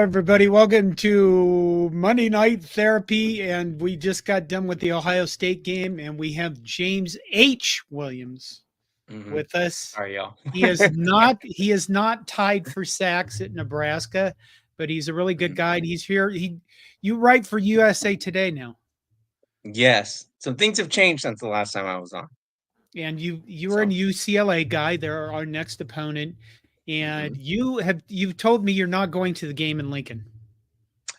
everybody. Welcome to Monday Night Therapy. And we just got done with the Ohio State game, and we have James H. Williams with us. Are y'all? He is not tied for sacks at Nebraska, but he's a really good guy. And he's here. You write for USA Today now. Yes. Some things have changed since the last time I was on. And you were an UCLA guy. They're our next opponent. And you've told me you're not going to the game in Lincoln.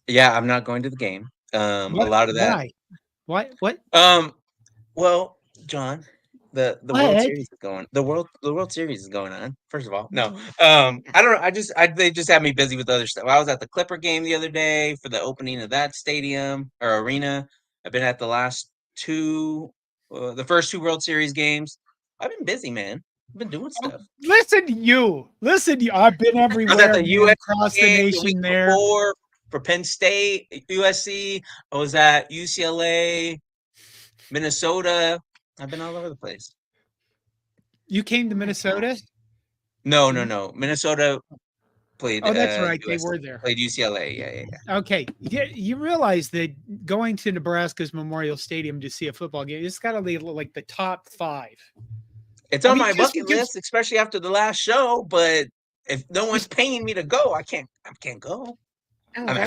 Yeah, I'm not going to the game. A lot of that. Why? What? Well, John, the World Series is going. The World Series is going on. First of all, no. I don't know. They just had me busy with other stuff. I was at the Clipper game the other day for the opening of that stadium or arena. I've been at the last two, the first two World Series games. I've been busy, man. I've been doing stuff. Listen to you. I've been everywhere. I was at the US across the nation there. For Penn State, USC. I was at UCLA, Minnesota. I've been all over the place. You came to Minnesota? No. Minnesota played. Oh, that's right. They were there. Played UCLA. Yeah. Okay. You realize that going to Nebraska's Memorial Stadium to see a football game, it's got to be like the top 5. It's on my bucket list, especially after the last show. But if no one's paying me to go, I can't go.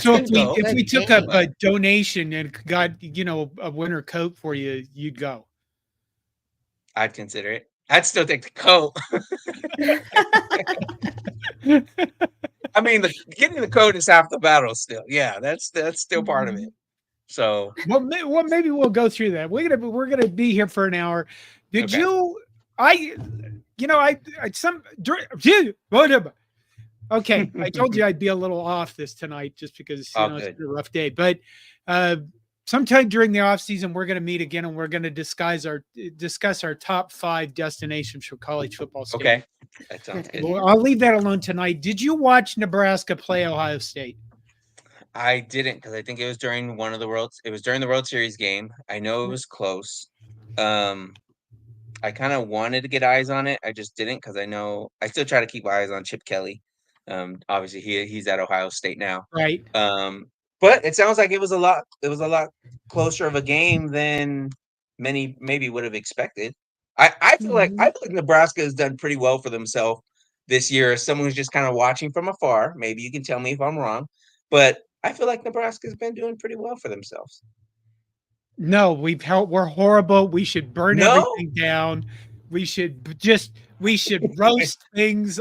So if we took up a donation and got a winter coat for you, you'd go. I'd consider it. I'd still take the coat. I mean, getting the coat is half the battle. Still, yeah, that's still part of it. So, well, maybe we'll go through that. We're gonna be here for an hour. Did you? Okay, I told you I'd be a little off this tonight just because it's been a rough day. But sometime during the off season, we're going to meet again and we're going to discuss our top 5 destinations for college football. Okay, that sounds good. Well, I'll leave that alone tonight. Did you watch Nebraska play Ohio State? I didn't because I think it was during during the World Series game. I know it was close. I kind of wanted to get eyes on it. I just didn't because I still try to keep eyes on Chip Kelly. Obviously he's at Ohio State now. Right. But it sounds like it was a lot closer of a game than many maybe would have expected. I feel like Nebraska has done pretty well for themselves this year. As someone who's just kind of watching from afar, maybe you can tell me if I'm wrong, but I feel like Nebraska's been doing pretty well for themselves. No, we're horrible. We should burn everything down. We should roast things.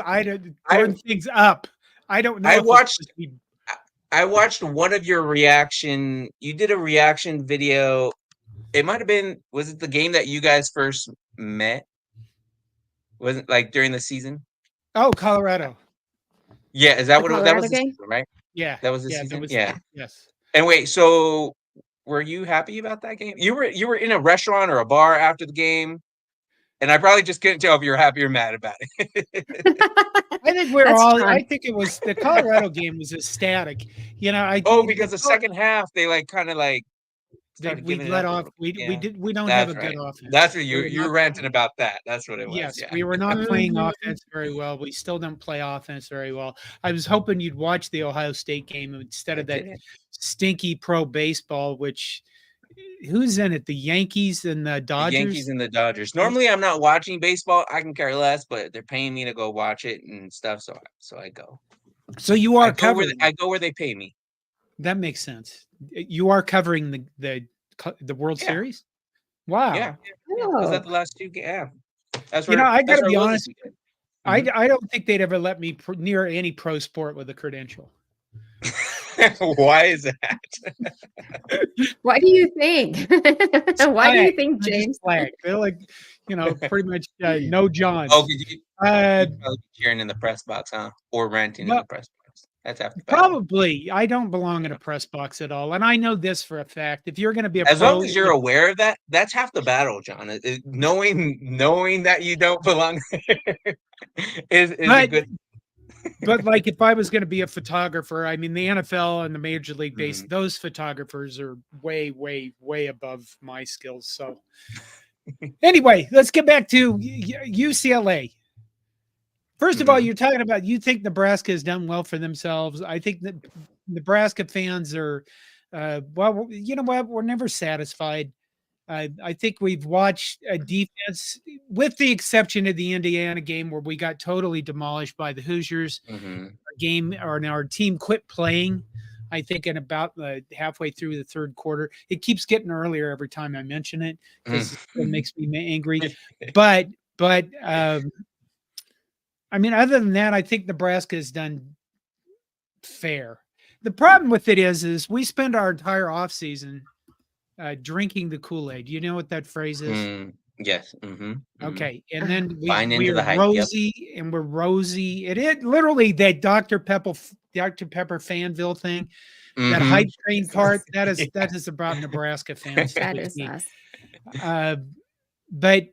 Burn things up. I don't know. I watched one of your reaction. You did a reaction video. It might have been. Was it the game that you guys first met? Was it like during the season? Oh, Colorado. Yeah, is that what that was? The season, right? Yeah, that was the season. Yes. And wait, so were you happy about that game? You were in a restaurant or a bar after the game. And I probably just couldn't tell if you were happy or mad about it. I think I think it was the Colorado game was ecstatic. Because the second half they we let off. We don't have a good offense. That's what you're ranting about that. That's what it was. Yes, we were not playing offense very well. We still don't play offense very well. I was hoping you'd watch the Ohio State game instead of that stinky pro baseball, which. Who's in it? The Yankees and the Dodgers? The Yankees and the Dodgers. Normally, I'm not watching baseball. I can care less, but they're paying me to go watch it and stuff, so I go. So you are covering. I go where they pay me. That makes sense. You are covering the World Series? Wow. Yeah. Was that the last 2 games? Yeah. That's I got to be honest. I don't think they'd ever let me near any pro sport with a credential. Why is that? What do you think? Why do you think, James? They're like, pretty much no John. Oh, you cheering in the press box, huh? Or ranting in the press box. That's after probably. I don't belong in a press box at all, and I know this for a fact. If you're going to be as long as you're aware of that, that's half the battle, John. Knowing that you don't belong there is a good. But like if I was going to be a photographer, I mean, the NFL and the Major League Base, those photographers are way, way, way above my skills. So anyway, let's get back to UCLA. First of all, you're talking about you think Nebraska has done well for themselves. I think that Nebraska fans are, well, you know what? We're never satisfied. I think we've watched a defense, with the exception of the Indiana game where we got totally demolished by the Hoosiers. Our team quit playing, I think, in about halfway through the third quarter. It keeps getting earlier every time I mention it because it still makes me angry. But I mean, other than that, I think Nebraska has done fair. The problem with it is we spend our entire offseason drinking the Kool-Aid. You know what that phrase is? Yes. Okay. And then Buying into we're the hype. rosy and we're rosy. It literally that Dr. Pepper Fanville thing, that hype train part, that is about Nebraska fans. That is us. But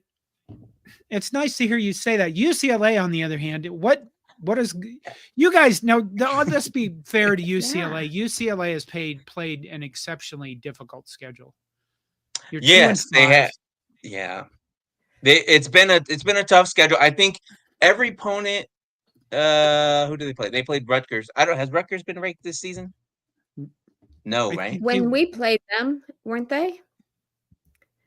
it's nice to hear you say that. UCLA, on the other hand, what is you guys know? Let's be fair to UCLA. Yeah. UCLA has played an exceptionally difficult schedule. Yes, they have. Yeah, it's been a tough schedule. I think every opponent. Who do they play? They played Rutgers. Has Rutgers been ranked this season? No, right? When we played them, weren't they?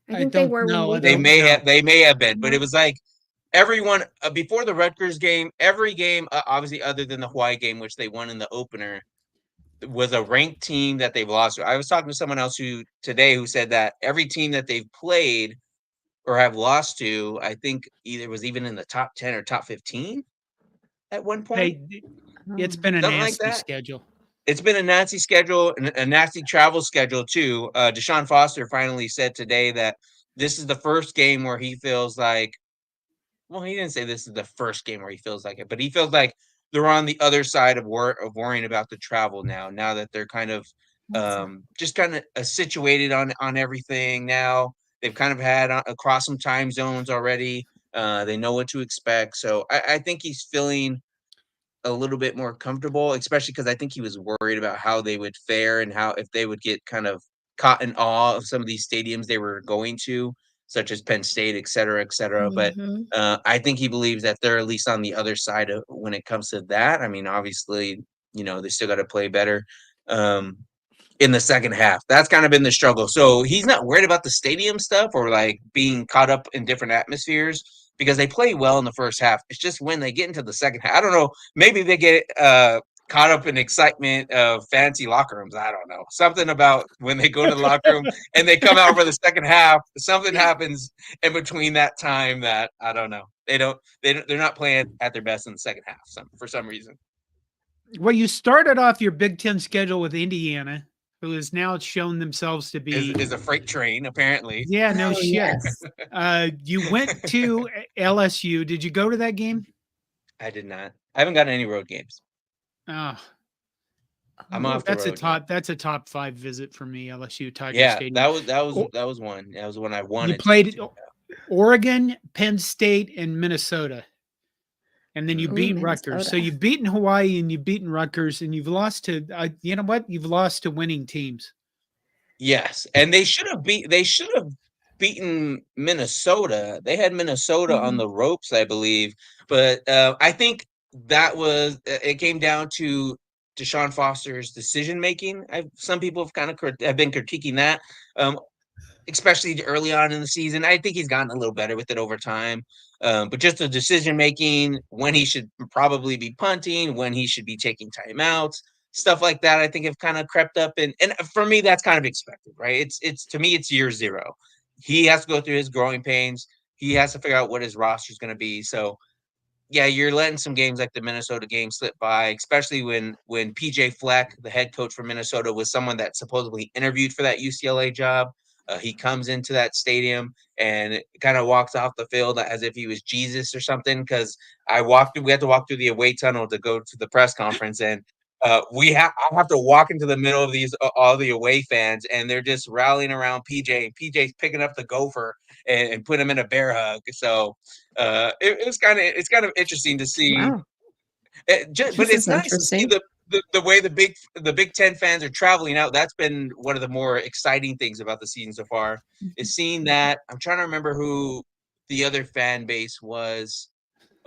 I think they were. No, they may have been, but it was like everyone before the Rutgers game, every game, obviously other than the Hawaii game, which they won in the opener, was a ranked team that they've lost to. I was talking to someone else today who said that every team that they've played or have lost to, I think either was even in the top 10 or top 15 at one point. It's been a nasty schedule. It's been a nasty schedule and a nasty travel schedule too. Deshaun Foster finally said today that this is the first game where he feels like, well, he didn't say this is the first game where he feels like it, but he feels like they're on the other side of worrying about the travel now that they're kind of just kind of situated on everything now. They've kind of had across some time zones already. They know what to expect. So I think he's feeling a little bit more comfortable, especially because I think he was worried about how they would fare and how if they would get kind of caught in awe of some of these stadiums they were going to, such as Penn State, et cetera, et cetera. But I think he believes that they're at least on the other side of when it comes to that. I mean, obviously, they still got to play better in the second half. That's kind of been the struggle. So he's not worried about the stadium stuff or like being caught up in different atmospheres because they play well in the first half. It's just when they get into the second half, I don't know, maybe they get caught up in excitement of fancy locker rooms. I don't know. Something about when they go to the locker room and they come out for the second half, something happens in between that time that I don't know. They're not playing at their best in the second half for some reason. Well, you started off your Big Ten schedule with Indiana, who has now shown themselves to be is a freight train, apparently. Yeah, no shit. Yes. You went to LSU. Did you go to that game? I did not. I haven't gotten any road games. Oh, I'm off. That's a top 5 visit for me. LSU Tiger Stadium. That was one. That was when I wanted. You played Oregon, Penn State, and Minnesota. And then you beat Rutgers. So you've beaten Hawaii and you've beaten Rutgers and you've lost to, you know what? You've lost to winning teams. Yes. And they should have beaten Minnesota. They had Minnesota on the ropes, I believe. But I think it came down to Deshaun Foster's decision-making. Some people have been critiquing that, especially early on in the season. I think he's gotten a little better with it over time. But just the decision making, when he should probably be punting, when he should be taking timeouts, stuff like that, I think have kind of crept up. And for me, that's kind of expected, right? It's to me, it's year zero. He has to go through his growing pains. He has to figure out what his roster is going to be. So, yeah, you're letting some games like the Minnesota game slip by, especially when PJ Fleck, the head coach for Minnesota, was someone that supposedly interviewed for that UCLA job. He comes into that stadium and kind of walks off the field as if he was Jesus or something. Because we had to walk through the away tunnel to go to the press conference, and I have to walk into the middle of all the away fans, and they're just rallying around PJ. And PJ's picking up the gopher and put him in a bear hug. So it's kind of interesting to see. Wow. But it's nice to see the way the Big Ten fans are traveling out. That's been one of the more exciting things about the season so far, is seeing that. I'm trying to remember who the other fan base was.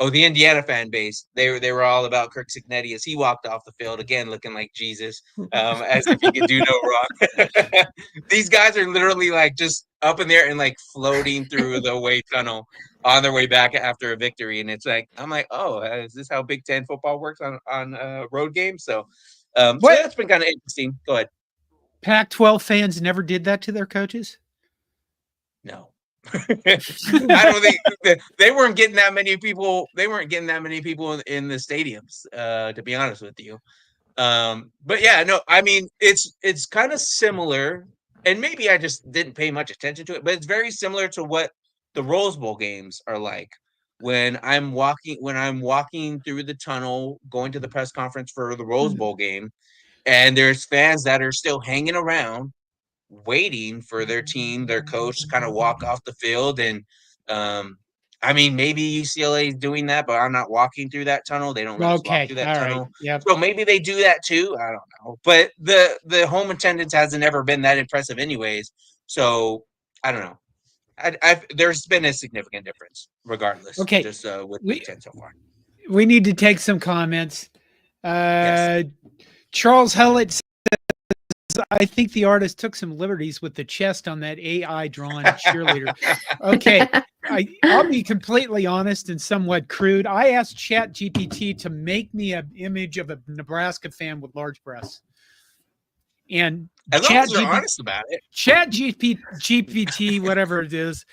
Oh, the Indiana fan base, they were all about Kirk Cignetti as he walked off the field, again, looking like Jesus, as if he could do no wrong. These guys are literally like just up in there and like floating through the away tunnel on their way back after a victory. And it's like, I'm like, oh, is this how Big Ten football works on road games? So, so that's been kind of interesting. Go ahead. Pac-12 fans never did that to their coaches? No. I don't think they weren't getting that many people. They weren't getting that many people in the stadiums, to be honest with you. But yeah, no, I mean, it's kind of similar, and maybe I just didn't pay much attention to it, but it's very similar to what the Rose Bowl games are like. When I'm walking through the tunnel, going to the press conference for the Rose Bowl game, and there's fans that are still hanging around waiting for their team, their coach to kind of walk off the field. And I mean, maybe UCLA is doing that, but I'm not walking through that tunnel. They don't let us walk through that tunnel. Right. Yep. So maybe they do that too. I don't know. But the home attendance hasn't ever been that impressive anyways. So I don't know. There's been a significant difference regardless. Okay. Just with Big Ten so far. We need to take some comments. Yes. Charles Hellett says, I think the artist took some liberties with the chest on that AI drawn cheerleader. Okay, I'll be completely honest and somewhat crude. I asked ChatGPT to make me an image of a Nebraska fan with large breasts. And as long as you're honest about it, ChatGPT, whatever it is,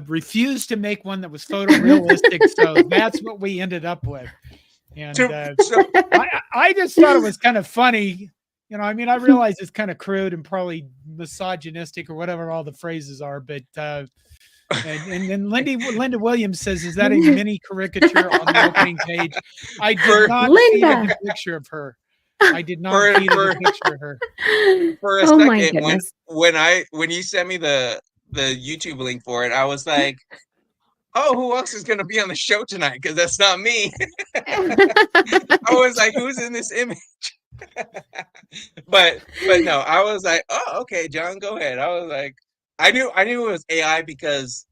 refused to make one that was photorealistic. So that's what we ended up with. And I just thought it was kind of funny. You know, I mean, I realize it's kind of crude and probably misogynistic or whatever all the phrases are, but and then Linda Williams says, "Is that a mini caricature on the opening page?" I did not see a picture of her. I did not see a picture of her. For a second, when you sent me the YouTube link for it, I was like, "Oh, who else is going to be on the show tonight?" Because that's not me. I was like, "Who's in this image?" but no, I was like, oh, okay, John, go ahead. I was like, I knew it was AI because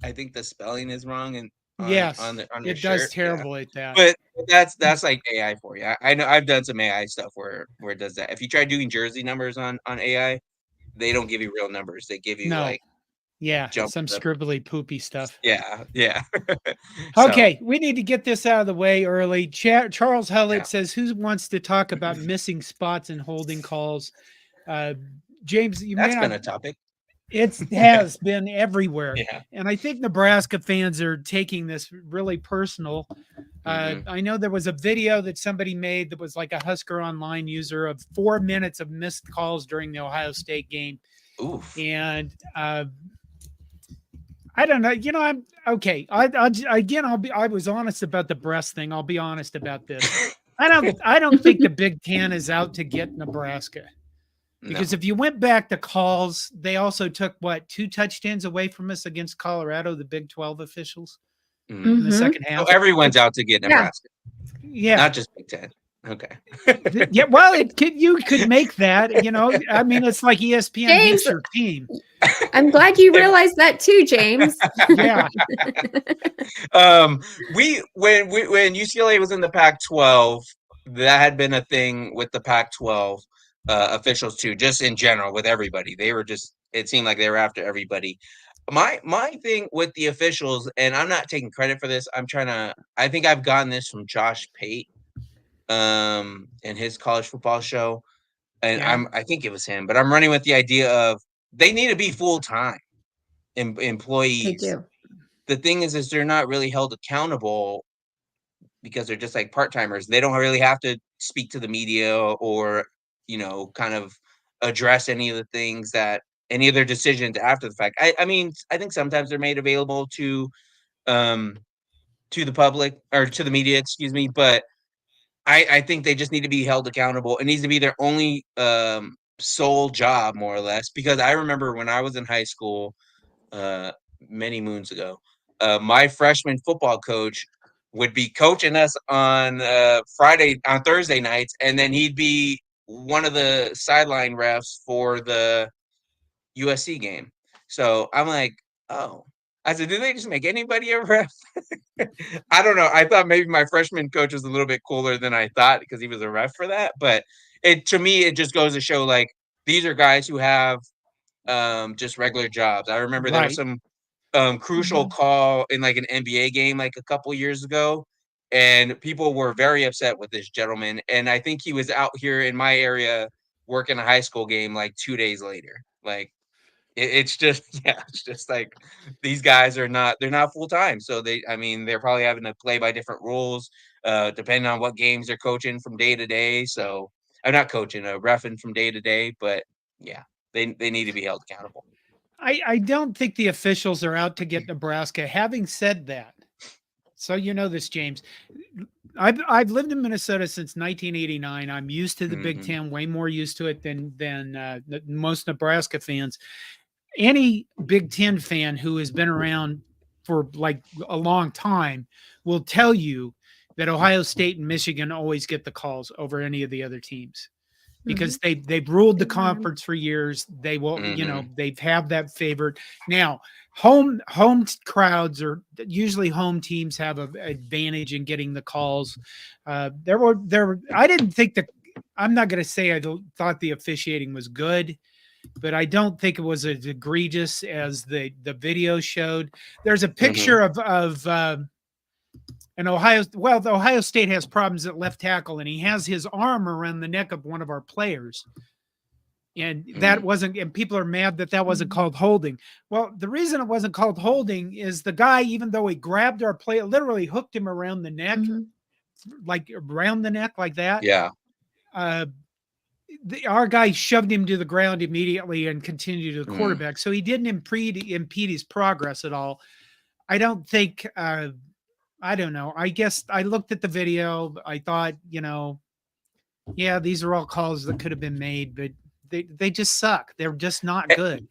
I think the spelling is wrong and on the it shirt. does terrible at that. But that's like AI for you. I know I've done some AI stuff where it does that. If you try doing jersey numbers on AI, they don't give you real numbers. They give you some scribbly poopy stuff. Yeah. Okay, we need to get this out of the way early. Charles Hellett says, who wants to talk about missing spots and holding calls? James, that's been a topic. It has been everywhere. Yeah. And I think Nebraska fans are taking this really personal. I know there was a video that somebody made that was like a Husker Online user of 4 minutes of missed calls during the Ohio State game. Oof. And I don't know. You know, I'm okay. I was honest about the breast thing. I'll be honest about this. I don't think the Big Ten is out to get Nebraska. Because if you went back to calls, they also took 2 touchdowns away from us against Colorado, the Big 12 officials in the second half. So everyone's out to get Nebraska. Yeah. Not just Big Ten. Okay. Yeah, well, you could make that, you know. I mean, it's like ESPN hates your team. I'm glad you realized that too, James. Yeah. When UCLA was in the Pac-12, that had been a thing with the Pac-12 officials too, just in general with everybody. They were just, it seemed like they were after everybody. My thing with the officials, and I'm not taking credit for this, I think I've gotten this from Josh Pate in his college football show, and I think it was him, but I'm running with the idea of they need to be full-time employees. They do. The thing is they're not really held accountable because they're just like part-timers. They don't really have to speak to the media or, you know, kind of address any of their decisions after the fact. I mean, I think sometimes they're made available to the public or to the media, excuse me, but I think they just need to be held accountable. It needs to be their only sole job, more or less, because I remember when I was in high school many moons ago, my freshman football coach would be coaching us on Thursday nights, and then he'd be one of the sideline refs for the USC game. So I'm like, oh, I said, did they just make anybody a ref? I don't know. I thought maybe my freshman coach was a little bit cooler than I thought because he was a ref for that. But to me, it just goes to show like these are guys who have just regular jobs. I remember there was some crucial call in like an NBA game like a couple years ago, and people were very upset with this gentleman. And I think he was out here in my area working a high school game like 2 days later. Like it's just it's just like these guys are not they're not full time. So I mean they're probably having to play by different rules, depending on what games they're coaching from day to day. So I'm not coaching, reffing from day to day, but yeah, they need to be held accountable. I don't think the officials are out to get Nebraska. Having said that, so you know this, James, I've lived in Minnesota since 1989. I'm used to the Big Ten, way more used to it than most Nebraska fans. Any Big Ten fan who has been around for like a long time will tell you that Ohio State and Michigan always get the calls over any of the other teams, because they've ruled the conference for years. They will, you know, they've have that favorite. Now, home crowds are usually home teams have an advantage in getting the calls. I didn't think that. I'm not going to say I thought the officiating was good, but I don't think it was as egregious as the video showed. There's a picture of and the Ohio State has problems at left tackle, and he has his arm around the neck of one of our players. And that wasn't, and people are mad that wasn't called holding. Well, the reason it wasn't called holding is the guy, even though he grabbed our player, literally hooked him around the neck, like around the neck like that. Yeah. Our guy shoved him to the ground immediately and continued to the quarterback. So he didn't impede his progress at all. I don't think, I don't know. I guess I looked at the video. I thought, you know, yeah, these are all calls that could have been made, but they just suck. They're just not good.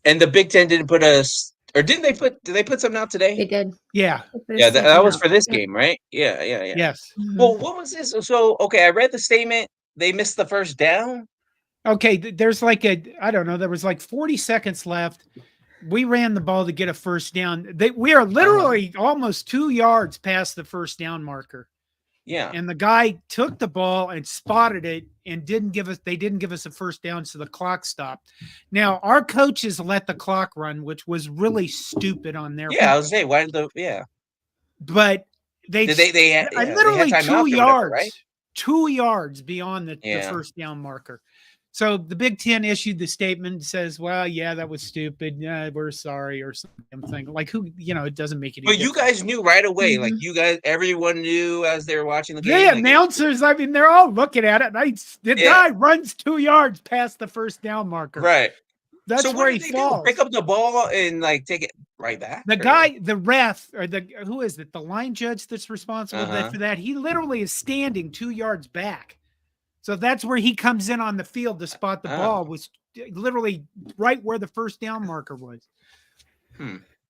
And the Big Ten didn't put us, or did they put something out today? They did. Yeah. Yeah, that was for this game, right? Yeah. Yes. Well, what was this? So, okay, I read the statement. They missed the first down. Okay, there's like I don't know. There was like 40 seconds left. We ran the ball to get a first down. We are literally almost 2 yards past the first down marker. Yeah. And the guy took the ball and spotted it and didn't give us a first down, so the clock stopped. Now, our coaches let the clock run, which was really stupid on their part. I was saying, why did But they literally 2 yards, right? 2 yards beyond the first down marker. So the Big Ten issued the statement and says, well, yeah, that was stupid. Yeah, we're sorry or something. Like who, you know, it doesn't make it. But you guys knew right away. Like everyone knew as they were watching the game. Yeah, announcers, I mean, they're all looking at it. And the guy runs 2 yards past the first down marker. Right. That's so where he falls. Pick up the ball and like take it right back. The guy, the ref, or who is it? The line judge that's responsible for that. He literally is standing 2 yards back. So that's where he comes in on the field to spot the ball, was literally right where the first down marker was.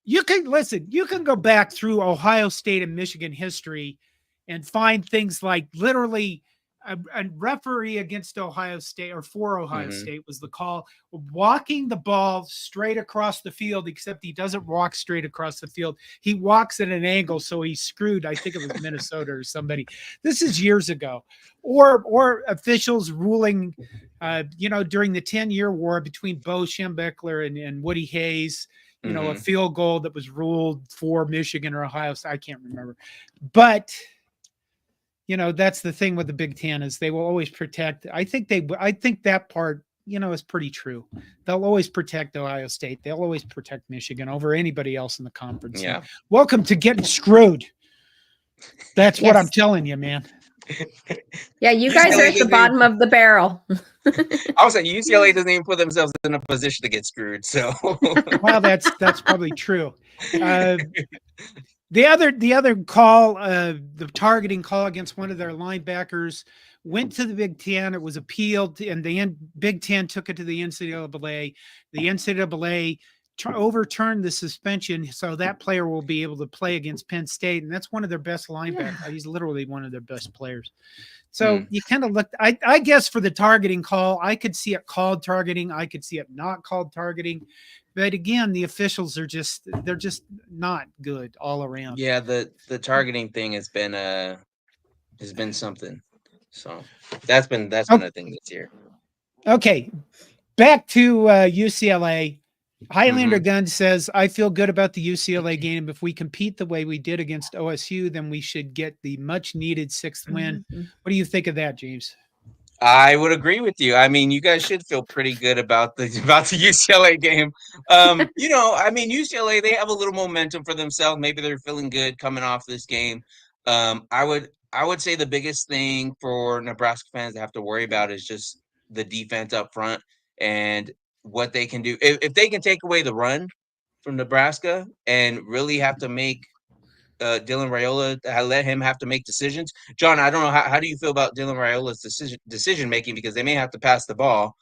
You can go back through Ohio State and Michigan history and find things like literally a referee against Ohio State or for Ohio State was the call, walking the ball straight across the field, except he doesn't walk straight across the field. He walks at an angle, so he's screwed. I think it was Minnesota or somebody. This is years ago. Or officials ruling, during the 10-year war between Bo Schembechler and Woody Hayes, a field goal that was ruled for Michigan or Ohio State. I can't remember. But that's the thing with the Big Ten is they will always protect. I think that part, is pretty true. They'll always protect Ohio State. They'll always protect Michigan over anybody else in the conference. Yeah. Welcome to getting screwed. That's what I'm telling you, man. Yeah, you guys are at the bottom of the barrel. I was saying UCLA doesn't even put themselves in a position to get screwed. So well, that's probably true. The other call, the targeting call against one of their linebackers went to the Big Ten. It was appealed, and the Big Ten took it to the NCAA. The NCAA overturn the suspension so that player will be able to play against Penn State. And that's one of their best linebackers. Yeah. He's literally one of their best players. So you kind of look, I guess for the targeting call, I could see it called targeting. I could see it not called targeting. But again, the officials they're just not good all around. Yeah, the targeting thing has been something. So that's been a thing this year. Okay. Back to UCLA. Highlander Gun says, I feel good about the UCLA game. If we compete the way we did against OSU, then we should get the much needed 6th win. What do you think of that, James? I would agree with you. I mean, you guys should feel pretty good about the UCLA game. UCLA, they have a little momentum for themselves. Maybe they're feeling good coming off this game. I would say the biggest thing for Nebraska fans to have to worry about is just the defense up front and what they can do. If they can take away the run from Nebraska and really have to make Dylan Raiola, let him have to make decisions. John, I don't know, how do you feel about Dylan Raiola's decision making, because they may have to pass the ball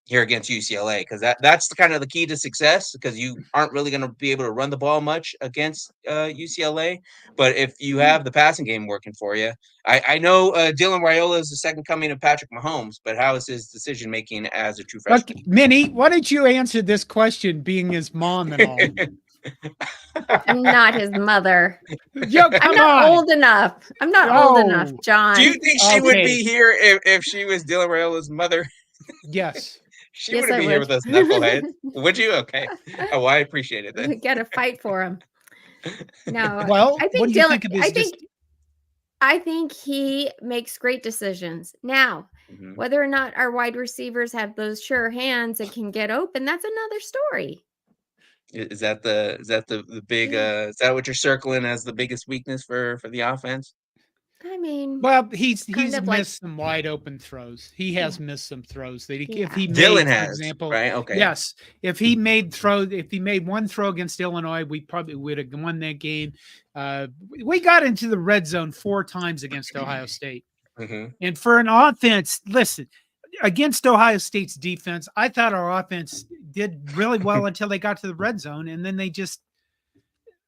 here against UCLA, because that's kind of the key to success, because you aren't really going to be able to run the ball much against UCLA. But if you have the passing game working for you, I know Dylan Raiola is the second coming of Patrick Mahomes, but how is his decision making as a true freshman? Minnie, why don't you answer this question, being his mom and all? I'm not his mother. Yo, I'm not old enough. I'm not old enough, John. Do you think she would be here if she was Dylan Raiola's mother? Yes. She wouldn't be here with us, knuckleheads. Would you? Okay. Oh, well, I appreciate it then. We got to fight for him. No. Well, I think what do you Dylan, think of his I think he makes great decisions. Now, whether or not our wide receivers have those sure hands and can get open, that's another story. Is that the big is that what you're circling as the biggest weakness for the offense? I mean, well, he's missed some wide open throws. He has missed some throws that if he made, for example, right? Okay. Yes, if he made one throw against Illinois, we probably would have won that game. We got into the red zone 4 times against Ohio State, and for an offense, listen. Against Ohio State's defense, I thought our offense did really well until they got to the red zone, and then they just.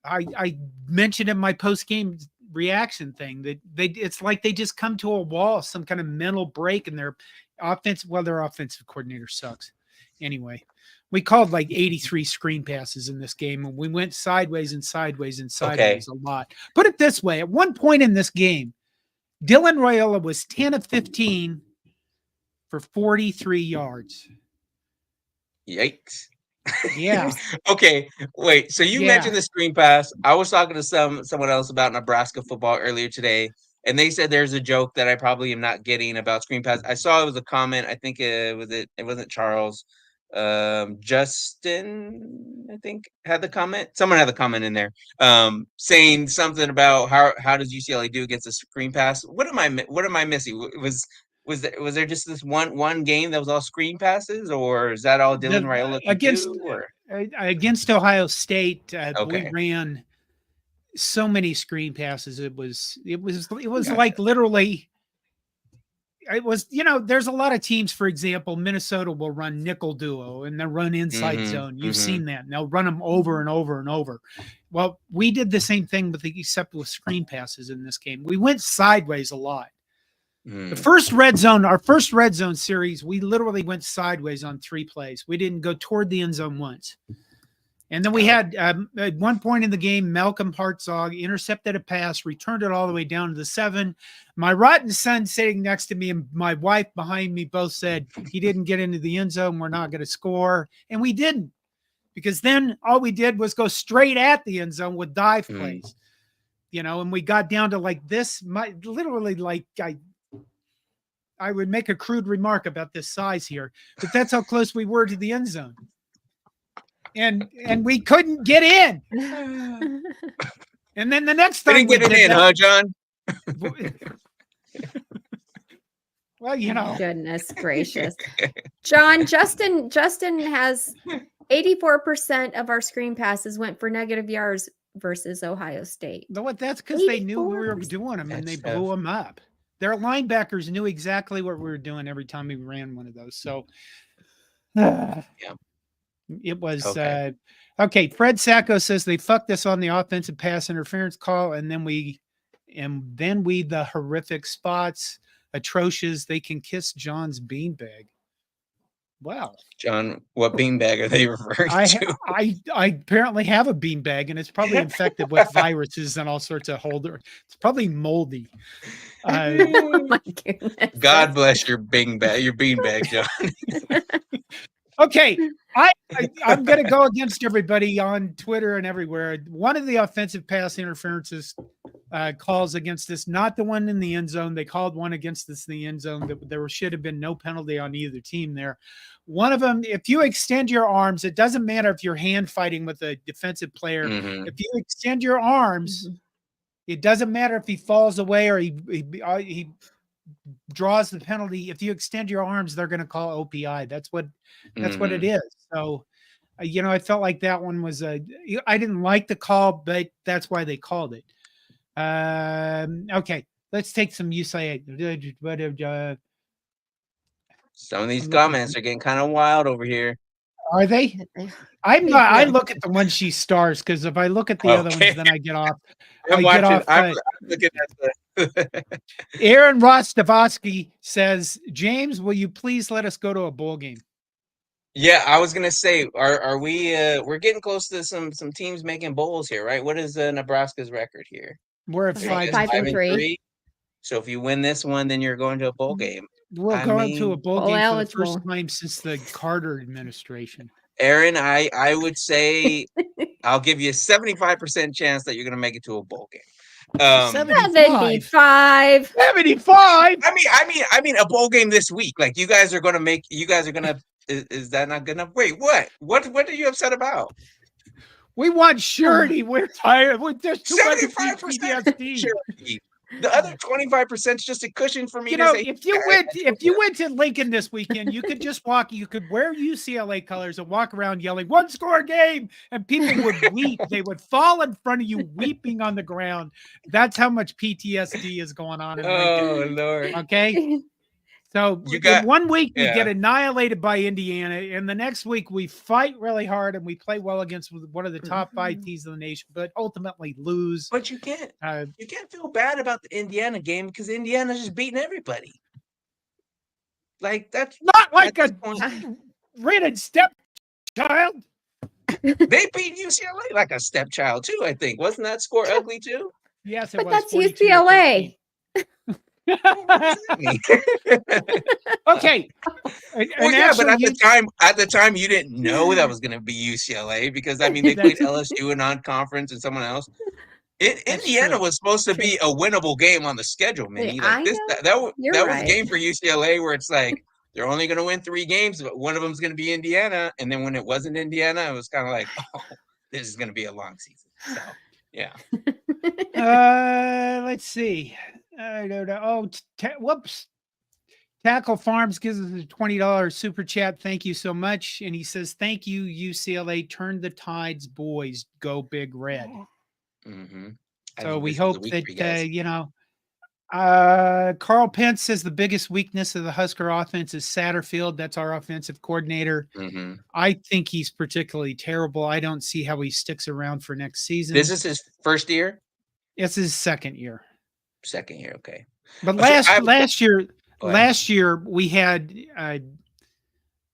I mentioned in my post-game reaction thing that it's like they just come to a wall, some kind of mental break in their offense. Well, their offensive coordinator sucks. Anyway, we called like 83 screen passes in this game, and we went sideways and sideways and sideways a lot. Put it this way: at one point in this game, Dylan Raiola was 10 of 15. For 43 yards. Yikes. Yeah. Okay, wait. So you mentioned the screen pass. I was talking to someone else about Nebraska football earlier today, and they said there's a joke that I probably am not getting about screen pass. I saw it was a comment. I think it wasn't Charles. Justin, I think, had the comment. Someone had the comment in there saying something about how does UCLA do against a screen pass? What am I missing? Was there just this one game that was all screen passes, or is that all Dylan Raiola against Ohio State? We ran so many screen passes. It was like literally. It was, there's a lot of teams, for example, Minnesota will run nickel duo and they'll run inside zone. You've seen that. And they'll run them over and over and over. Well, we did the same thing, except with screen passes in this game. We went sideways a lot. The first red zone series, we literally went sideways on 3 plays. We didn't go toward the end zone once. And then we had, at one point in the game, Malcolm Hartzog intercepted a pass, returned it all the way down to the 7. My rotten son sitting next to me and my wife behind me both said, he didn't get into the end zone. We're not going to score. And we didn't, because then all we did was go straight at the end zone with dive plays, and we got down to like this, literally like I would make a crude remark about this size here, but that's how close we were to the end zone. And we couldn't get in. And then the next time we didn't get it in, huh, John? Well, Goodness gracious. John, Justin has 84% of our screen passes went for negative yards versus Ohio State. That's because they knew we were doing them and they blew them up. Their linebackers knew exactly what we were doing every time we ran one of those. So, yeah. It was Okay. okay. Fred Sacco says they fucked us on the offensive pass interference call, and then we the horrific spots, atrocious. They can kiss John's beanbag. Wow. John, what beanbag are they referring to? I apparently have a beanbag, and it's probably infected with viruses and all sorts of holder. It's probably moldy. Oh my goodness. God bless your beanbag, John. Okay, I'm going to go against everybody on Twitter and everywhere. One of the offensive pass interferences calls against this, not the one in the end zone. They called one against this in the end zone. There should have been no penalty on either team there. One of them, if you extend your arms, it doesn't matter if you're hand fighting with a defensive player. Mm-hmm. If you extend your arms, it doesn't matter if he falls away or he draws the penalty. If you extend your arms, they're going to call OPI. That's what it is. So, I felt like that one was I didn't like the call, but that's why they called it. Okay, let's take some UCLA. Some of these comments are getting kind of wild over here. Are they? I'm not. I look at the one she stars because if I look at the other ones, then I get off. I'm looking at the. Aaron Rostovsky says, James, will you please let us go to a bowl game? Yeah, I was gonna say, are we? We're getting close to some teams making bowls here, right? What is Nebraska's record here? We're at 5-3. So if you win this one, then you're going to a bowl game. We're going to a bowl game for the first time since the Carter administration. Aaron, I would say I'll give you a 75% chance that you're going to make it to a bowl game. 75. 75. I mean, a bowl game this week. Like you guys are going to. Is that not good enough? Wait, what? What are you upset about? We want surety. We're tired. There's too much 75% surety. The other 25% is just a cushion for me to say. If you went to Lincoln this weekend, you could just walk. You could wear UCLA colors and walk around yelling "one score game," and people would weep. They would fall in front of you, weeping on the ground. That's how much PTSD is going on in Lincoln. Oh Lord. Okay. So in 1 week we get annihilated by Indiana, and the next week we fight really hard and we play well against one of the top 5 teams in the nation, but ultimately lose. But you can't feel bad about the Indiana game because Indiana's just beating everybody. Like that's not like a rated stepchild. They beat UCLA like a stepchild too. I think wasn't that score ugly too? Yes, it but was. That's UCLA. Okay. Well, yeah, but at the time, you didn't know that was going to be UCLA because I mean they played LSU in non-conference and someone else. Indiana was supposed to be a winnable game on the schedule, man. Like that was a game for UCLA where it's like they're only going to win 3 games, but one of them is going to be Indiana. And then when it wasn't Indiana, it was kind of like, oh, this is going to be a long season. So yeah. Let's see. I don't know. Oh, whoops. Tackle Farms gives us a $20 super chat. Thank you so much. And he says, thank you, UCLA. Turn the tides, boys. Go Big Red. Mm-hmm. So we hope that, Carl Pence says the biggest weakness of the Husker offense is Satterfield. That's our offensive coordinator. Mm-hmm. I think he's particularly terrible. I don't see how he sticks around for next season. This is his first year? It's his second year. Second year, okay. But last year we had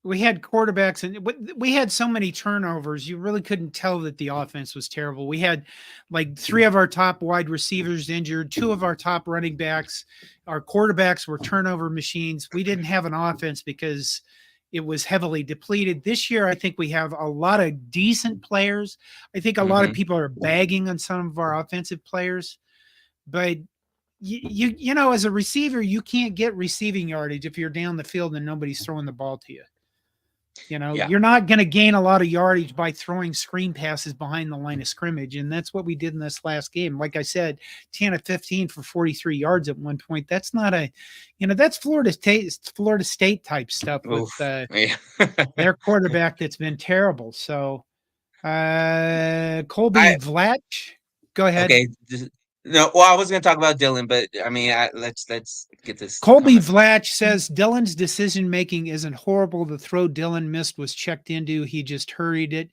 quarterbacks and we had so many turnovers. You really couldn't tell that the offense was terrible. We had like 3 of our top wide receivers injured, 2 of our top running backs. Our quarterbacks were turnover machines. We didn't have an offense because it was heavily depleted. This year, I think we have a lot of decent players. I think a lot of people are bagging on some of our offensive players, but you know, as a receiver, you can't get receiving yardage if you're down the field and nobody's throwing the ball to you. You know, you're not going to gain a lot of yardage by throwing screen passes behind the line of scrimmage. And that's what we did in this last game. Like I said, 10 of 15 for 43 yards at one point. That's not that's Florida State type stuff with their quarterback that's been terrible. So Colby Vlach, go ahead. Okay. No, well, I was going to talk about Dylan, but I mean, let's get this. Colby Vlach says Dylan's decision making isn't horrible. The throw Dylan missed was checked into. He just hurried it.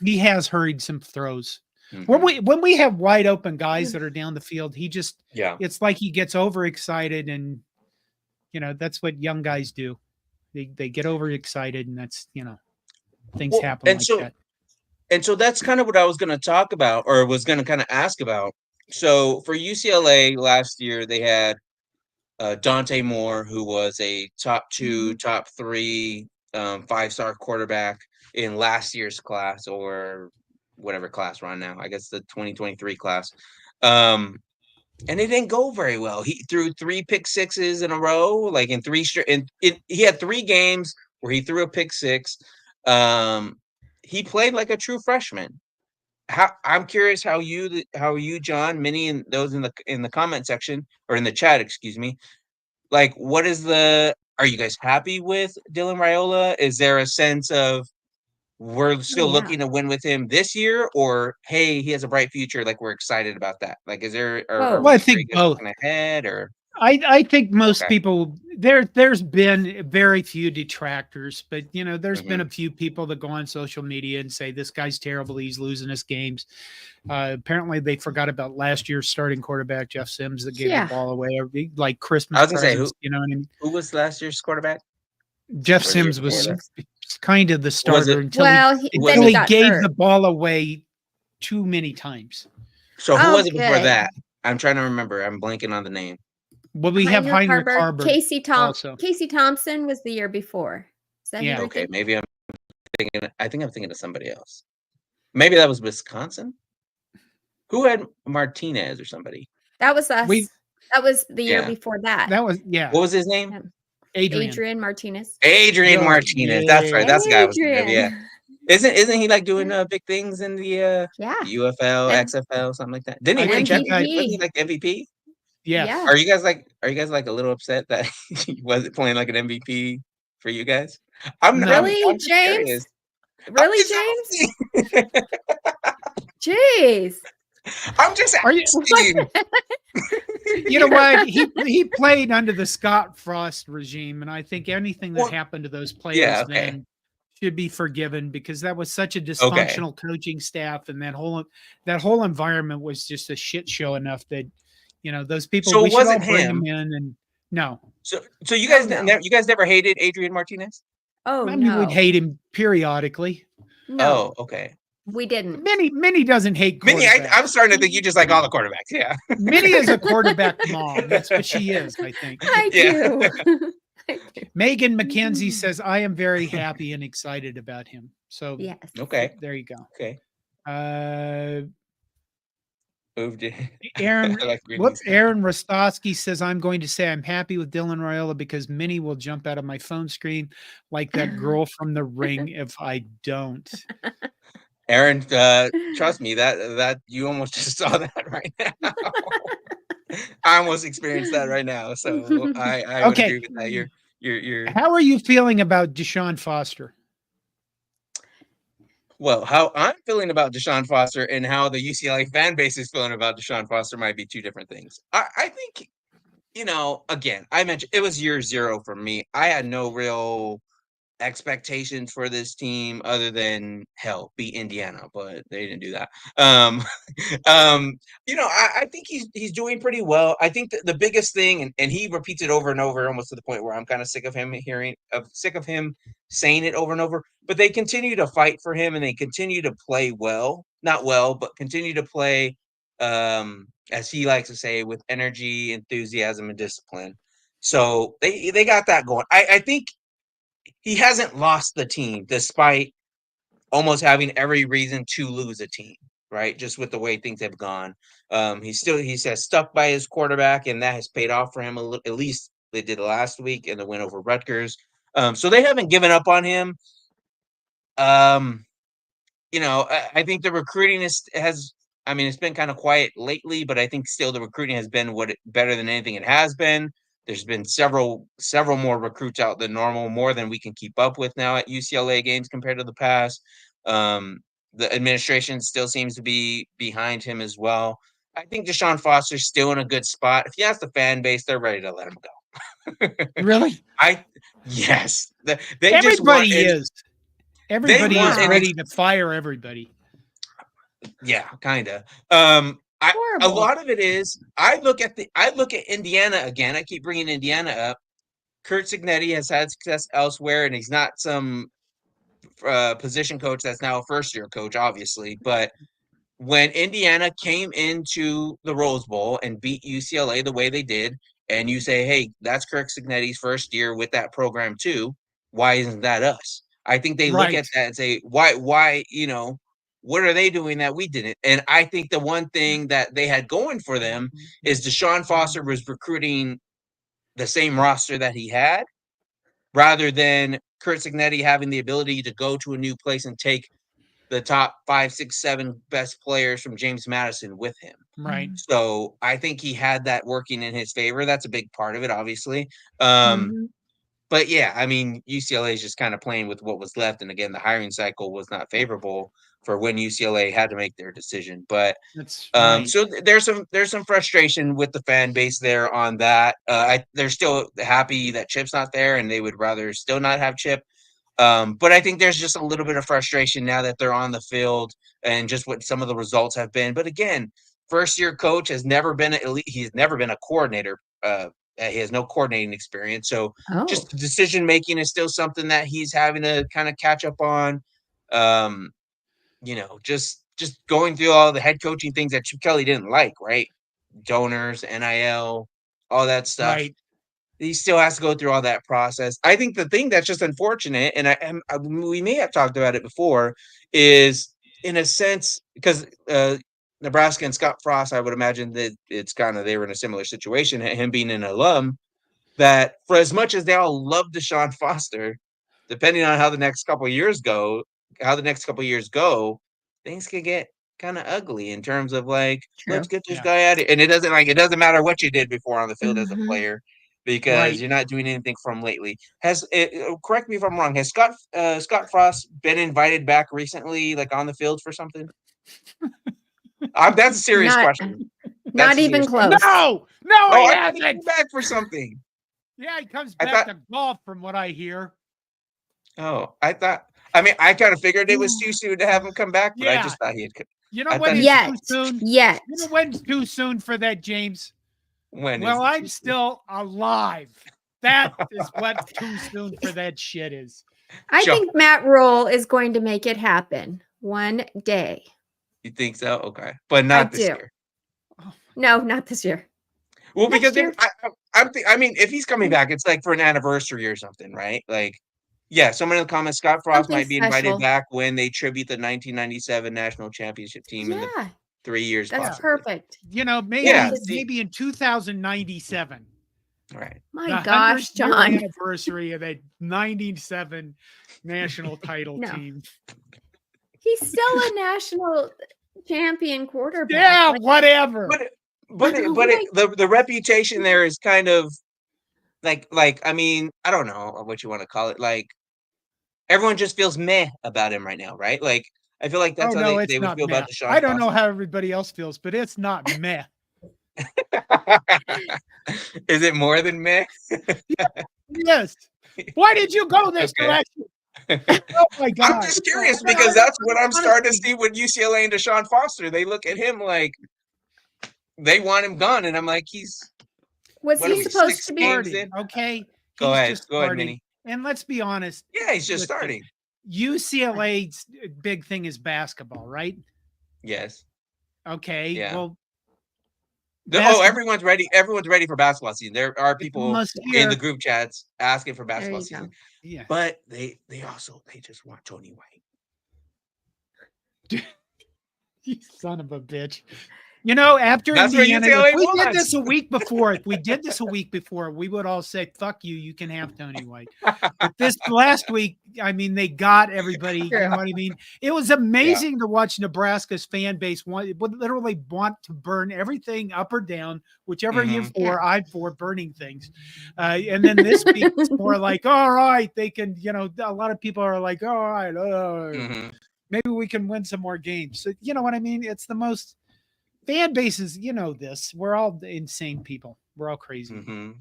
He has hurried some throws. When we have wide open guys that are down the field, he just it's like he gets overexcited, and that's what young guys do. They get overexcited, and that's things happen like that. And so that's kind of what I was going to talk about, or was going to kind of ask about. So for UCLA last year, they had Dante Moore, who was a top 2, top 3, 5-star quarterback in last year's class, or whatever class we're on now. I guess the 2023 class. And it didn't go very well. He threw 3 pick sixes in a row, like in 3 straight. And he had 3 games where he threw a pick 6. He played like a true freshman. I'm curious how you, John, Minnie, and those in the comment section, or in the chat, excuse me, like, are you guys happy with Dylan Raiola? Is there a sense of we're still looking to win with him this year, or hey, he has a bright future, like we're excited about that? Like, is there I think both ahead, or I think most people there's been very few detractors, but there's been a few people that go on social media and say this guy's terrible, he's losing us games. Apparently they forgot about last year's starting quarterback Jeff Sims that gave the ball away like Christmas. I was gonna presents, say who was last year's quarterback? Jeff Sims was kind of the starter until he gave hurt. the ball away too many times. So who was it before that? I'm trying to remember. I'm blanking on the name. Well, we have Heinrich Harburg. Casey Thompson was the year before. Okay, maybe I think I'm thinking of somebody else. Maybe that was Wisconsin. Who had Martinez or somebody? That was us. That was the year before that. That was What was his name? Adrian Martinez. Adrian Martinez. That's right. That's the guy I was thinking of. Yeah. Isn't he like doing big things in the UFL, XFL, something like that? Didn't he win championship? Wasn't he like MVP? Yeah. Are you guys like a little upset that he wasn't playing like an MVP for you guys? I'm James? Curious. Really, James? Jeez. I'm just asking. You know what? He played under the Scott Frost regime, and I think anything that happened to those players then should be forgiven, because that was such a dysfunctional coaching staff, and that whole environment was just a shit show enough that those people. So we it wasn't bring him. them in, and no. So you guys never hated Adrian Martinez? Oh, I mean, we'd hate him periodically. No. Oh, okay. We didn't. Minnie doesn't hate quarterbacks. I'm starting to think you just like all the quarterbacks. Yeah. Minnie is a quarterback mom. That's what she is, I think. I do. Megan McKenzie says, I am very happy and excited about him. So yes. Okay. There you go. Okay. Aaron Rostowski says, I'm going to say I'm happy with Dylan Raiola because Minnie will jump out of my phone screen like that girl from The Ring if I don't. Aaron, trust me, that you almost just saw that right now. I almost experienced that right now. So I would agree with that. You're How are you feeling about Deshaun Foster? Well, how I'm feeling about Deshaun Foster and how the UCLA fan base is feeling about Deshaun Foster might be two different things. I think, again, I mentioned it was year 0 for me. I had no real expectations for this team other than beat Indiana, but they didn't do that. I think he's doing pretty well. I think the biggest thing, and he repeats it over and over, almost to the point where I'm kind of sick of him saying it over and over, but they continue to fight for him and they continue to play but continue to play, as he likes to say, with energy, enthusiasm, and discipline. So they got that going. I think he hasn't lost the team despite almost having every reason to lose a team, right? Just with the way things have gone. He's stuck by his quarterback, and that has paid off for him at least they did last week in the win over Rutgers. So they haven't given up on him. I think the recruiting it's been kind of quiet lately, but I think still the recruiting has been better than anything it has been. There's been several more recruits out than normal, more than we can keep up with now at UCLA games compared to the past. The administration still seems to be behind him as well. I think Deshaun Foster's still in a good spot. If he has the fan base, they're ready to let him go. Really? Yes. They Everybody just want is. Everybody is ready to fire everybody. Yeah, kind of. A Horrible. lot of it is I look at Indiana again. I keep bringing Indiana up. Kurt Cignetti has had success elsewhere, and he's not some position coach that's now a first-year coach, obviously. But when Indiana came into the Rose Bowl and beat UCLA the way they did, and you say, hey, that's Kurt Cignetti's first year with that program too, why isn't that us? I think they look at that and say, why, what are they doing that we didn't? And I think the one thing that they had going for them is Deshaun Foster was recruiting the same roster that he had, rather than Kurt Cignetti having the ability to go to a new place and take the top 5, 6, 7 best players from James Madison with him. Right. So I think he had that working in his favor. That's a big part of it, obviously. But yeah, I mean, UCLA is just kind of playing with what was left. And again, the hiring cycle was not favorable for when UCLA had to make their decision. But so there's some frustration with the fan base there on that. They're still happy that Chip's not there, and they would rather still not have Chip. But I think there's just a little bit of frustration now that they're on the field and just what some of the results have been. But again, first-year coach has never been an elite. He's never been a coordinator. He has no coordinating experience. So just decision-making is still something that he's having to kind of catch up on. Just going through all the head coaching things that Chip Kelly didn't like, right? Donors, NIL, all that stuff. Right. He still has to go through all that process. I think the thing that's just unfortunate, and we may have talked about it before, is in a sense, because Nebraska and Scott Frost, I would imagine that it's kind of, they were in a similar situation, him being an alum, that for as much as they all love Deshaun Foster, depending on how the next couple of years go, things could get kind of ugly in terms of like, let's get this guy out of here. And it doesn't matter what you did before on the field as a player, because you're not doing anything from lately. Correct me if I'm wrong, has Scott Frost been invited back recently, like on the field for something? That's a serious question. Not even close. No, he hasn't. Back for something. Yeah, he comes back to golf, from what I hear. Oh, I kind of figured it was too soon to have him come back, but I just thought he had. You know when it's too soon? Yet. You know when's too soon for that, James? Well, I'm still alive. That is what too soon for that shit is. I think Matt Rule is going to make it happen one day. You think so? Okay. But not this year. No, not this year. Well, because if he's coming back, it's like for an anniversary or something, right? Like, yeah, someone in the comments, Scott Frost might be invited back when they tribute the 1997 national championship team in the 3 years. That's perfect. Maybe in 2097. Right. My gosh, John. Anniversary of that 97 national title team. He's still a national champion quarterback. Yeah, whatever. But the reputation there is kind of like I mean, I don't know what you want to call it. Like, everyone just feels meh about him right now, right? Like, I feel like that's how they would feel about Deshaun. I don't know how everybody else feels, but it's not meh. Is it more than meh? Yes. Why did you go this direction? Oh my God. I'm just curious because that's what I'm starting to see with UCLA and Deshaun Foster. They look at him like they want him gone, and I'm like, was he supposed to be? Okay. Go ahead, Minnie. And let's be honest. Yeah, he's just starting. UCLA's big thing is basketball, right? Yes. Okay. Yeah. Well, everyone's ready. Everyone's ready for basketball season. There are people in the group chats asking for basketball season. Yeah. But they just want Tony White. You son of a bitch. You know, after Indiana, if we did this a week before, we would all say, fuck you, you can have Tony White. But this last week, I mean, they got everybody, you know what I mean? It was amazing to watch Nebraska's fan base would literally want to burn everything up or down, whichever you're for, I'm for burning things. And then this week, it's more like, all right, they can, a lot of people are like, all right. maybe we can win some more games. So, you know what I mean? It's the most fan bases. You know this. We're all insane people. We're all crazy.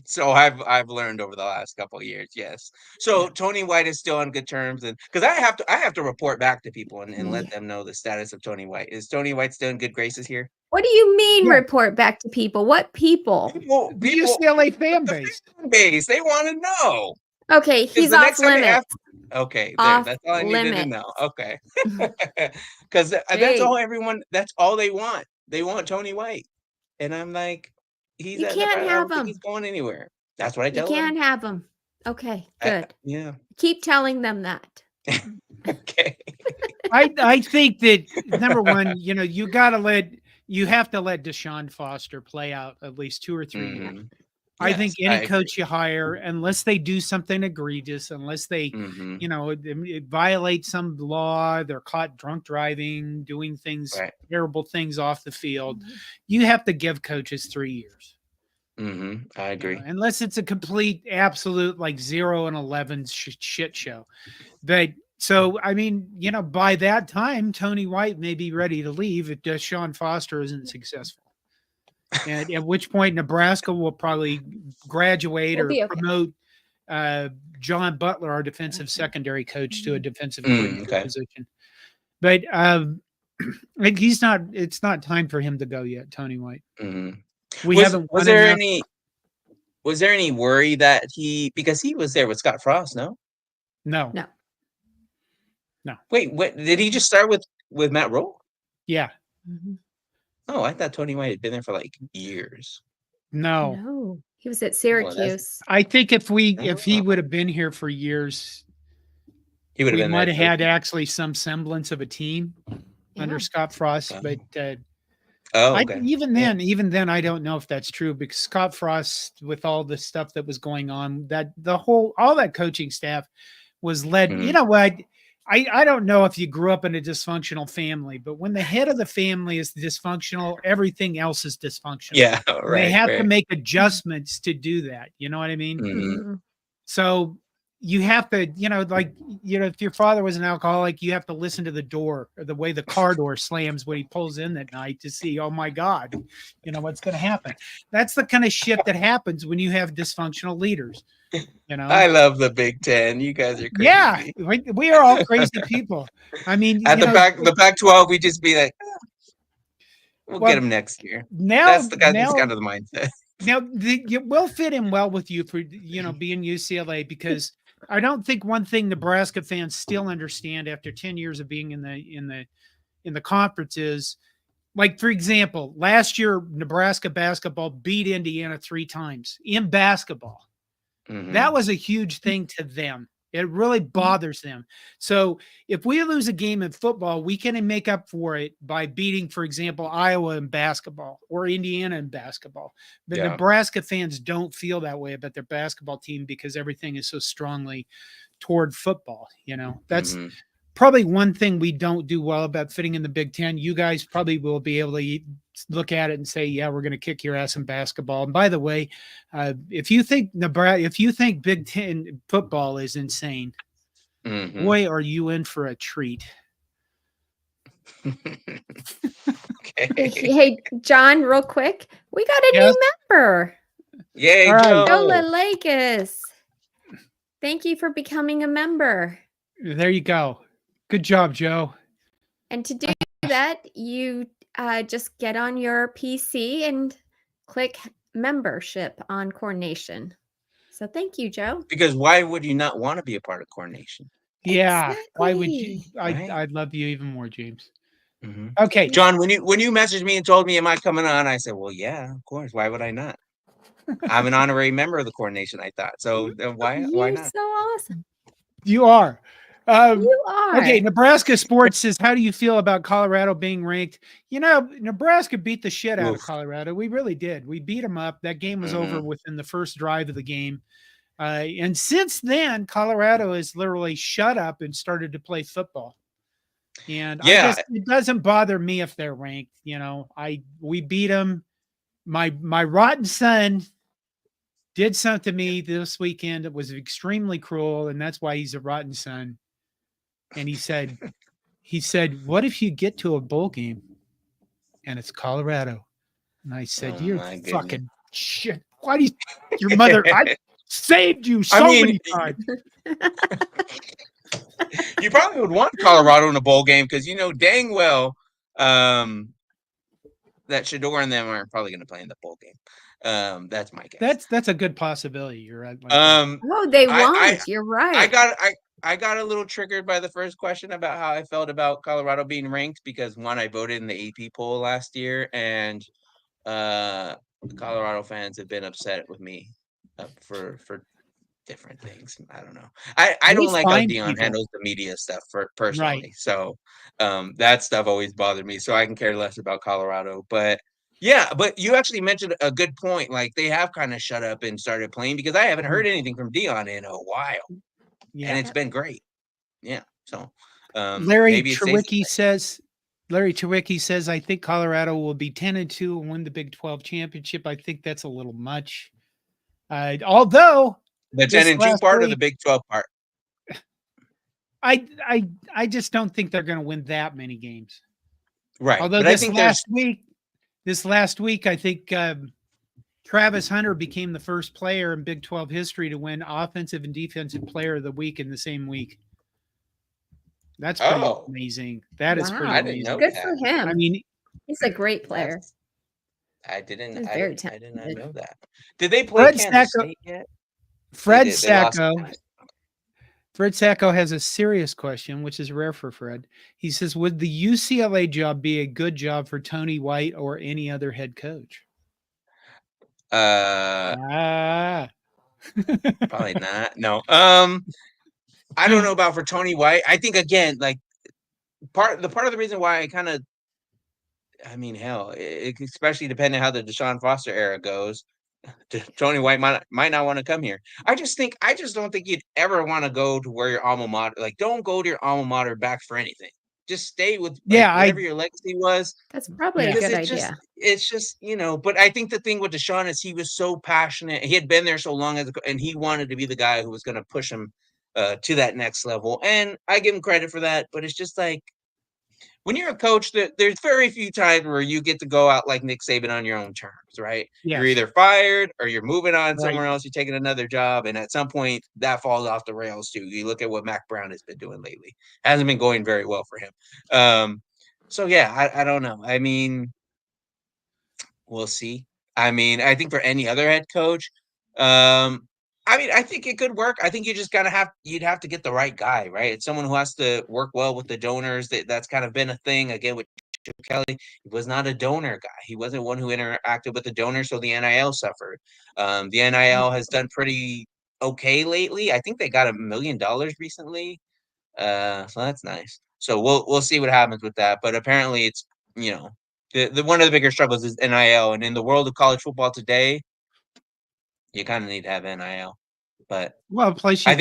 So I've learned over the last couple of years. Yes. So Tony White is still on good terms, and because I have to report back to people and let them know the status of Tony White. Is Tony White still in good graces here? What do you mean report back to people? What people? People, The UCLA fan base. They want to know. Okay, he's off limits. Okay, Off that's all I needed to limits. know. Okay, because that's all everyone. That's all they want. They want Tony White, and I'm like, he's You at can't I have don't think him. he's going anywhere. That's what I You tell them. can't have him. Okay, good. Yeah. Keep telling them that. Okay. I think that number one, you know, you have to let Deshaun Foster play out at least 2 or 3 years. I think any coach you hire, unless they do something egregious, unless they, you know, it violates some law, they're caught drunk driving, doing things, terrible things off the field, you have to give coaches 3 years. I agree. You know, unless it's a complete, absolute, like 0 and 11 shit show. But so, I mean, you know, by that time, Tony White may be ready to leave if Deshaun Foster isn't successful. And at which point Nebraska will probably graduate or promote John Butler, our defensive secondary coach, to a defensive coordinator position. But it's not time for him to go yet, Tony White. Was there any worry that because he was there with Scott Frost, no? No. Wait, what did he just start with Matt Rule? Yeah. Oh, I thought Tony White had been there for like years. No, he was at Syracuse. I think if he would have been here for years, he would have been. Might have had actually some semblance of a team under Scott Frost, but even then, I don't know if that's true because Scott Frost, with all the stuff that was going on, that all that coaching staff was led. You know what? I don't know if you grew up in a dysfunctional family, but when the head of the family is dysfunctional, everything else is dysfunctional. Yeah, right. They have to make adjustments to do that. You know what I mean? So you have to, you know, like, you know, if your father was an alcoholic, you have to listen to the door or the way the car door slams when he pulls in that night to see, oh my God, you know, what's going to happen. That's the kind of shit that happens when you have dysfunctional leaders. You know, I love the Big Ten. You guys are crazy. Yeah, we are all crazy people. I mean, at the Pac-12, we just be like, we'll get them next year. That's kind of the mindset. Now, it will fit in well with you for, you know, being UCLA, because I don't think one thing Nebraska fans still understand after 10 years of being in the conference is, like, for example, last year Nebraska basketball beat Indiana 3 times in basketball. That was a huge thing to them. It really bothers them. So if we lose a game in football, we can make up for it by beating, for example, Iowa in basketball or Indiana in basketball. But Nebraska fans don't feel that way about their basketball team because everything is so strongly toward football. You know, that's probably one thing we don't do well about fitting in the Big Ten. You guys probably will be able to look at it and say, yeah, we're going to kick your ass in basketball. And by the way, if you think Big Ten football is insane, boy, are you in for a treat. Hey, John, real quick, we got a new member. Yay, Joe. Joe Lalakis. Thank you for becoming a member. There you go. Good job, Joe. And to do that, you just get on your PC and click membership on Coordination. So thank you, Joe. Because why would you not want to be a part of Coordination? Yeah. Exactly. Why would you? I'd love you even more, James. Okay, John, when you messaged me and told me, am I coming on? I said, well, yeah, of course. Why would I not? I'm an honorary member of the Coordination, I thought. So why not? So awesome. You are. You are. Okay, Nebraska Sports says, how do you feel about Colorado being ranked? You know, Nebraska beat the shit out of Colorado. We really did. We beat them up. That game was over within the first drive of the game. And since then, Colorado has literally shut up and started to play football. And I guess it doesn't bother me if they're ranked. You know, we beat them. My rotten son did something to me this weekend that was extremely cruel, and that's why he's a rotten son. And he said, he said, "What if you get to a bowl game and it's Colorado?" And I said, Oh "You're my goodness. fucking shit. Why do you, your mother? I saved you so many times." You probably would want Colorado in a bowl game because you know dang well that Shador and them aren't probably going to play in the bowl game. That's my guess. That's a good possibility. You're right. Oh, they won't. You're right. I got a little triggered by the first question about how I felt about Colorado being ranked because one, I voted in the AP poll last year, and Colorado fans have been upset with me for different things. I don't know. I don't like how Dion handles the media stuff personally. Right. So that stuff always bothered me. So I can care less about Colorado. But yeah, but you actually mentioned a good point. Like they have kind of shut up and started playing because I haven't heard anything from Dion in a while. Yeah. And it's been great. Yeah. So Larry Trewicki says, I think Colorado will be 10-2 and win the Big 12 championship. I think that's a little much. Although the 10-2 part or the Big 12 part? I just don't think they're going to win that many games. Right. Although this last week, I think Travis Hunter became the first player in Big 12 history to win Offensive and Defensive Player of the Week in the same week. That's pretty amazing. That is pretty amazing. Good for him. I mean, he's a great player. I did not know that. Did they play Kansas State yet? Fred Sacco has a serious question, which is rare for Fred. He says, would the UCLA job be a good job for Tony White or any other head coach? Probably not. No. I don't know about for Tony White. I think again, like part of the reason why especially depending on how the Deshaun Foster era goes, Tony White might not want to come here. I just don't think you'd ever want to go to where your alma mater. Like, don't go to your alma mater back for anything. Just stay with whatever your legacy was. That's probably a good idea. It's just but I think the thing with Deshaun is he was so passionate. He had been there so long and he wanted to be the guy who was going to push him to that next level. And I give him credit for that. But it's just like, when you're a coach, there's very few times where you get to go out like Nick Saban on your own terms, right? Yes. You're either fired or you're moving on somewhere else. You're taking another job. And at some point, that falls off the rails, too. You look at what Mac Brown has been doing lately. Hasn't been going very well for him. So, yeah, I don't know. I mean, we'll see. I mean, I think for any other head coach, I think it could work. I think you just you'd have to get the right guy, right? It's someone who has to work well with the donors. That's kind of been a thing again with Chip Kelly. He was not a donor guy. He wasn't one who interacted with the donors, so the NIL suffered. The NIL has done pretty okay lately. I think they got $1 million recently. So that's nice. So we'll see what happens with that. But apparently it's, the one of the bigger struggles is NIL. And in the world of college football today, you kind of need to have NIL, but plus you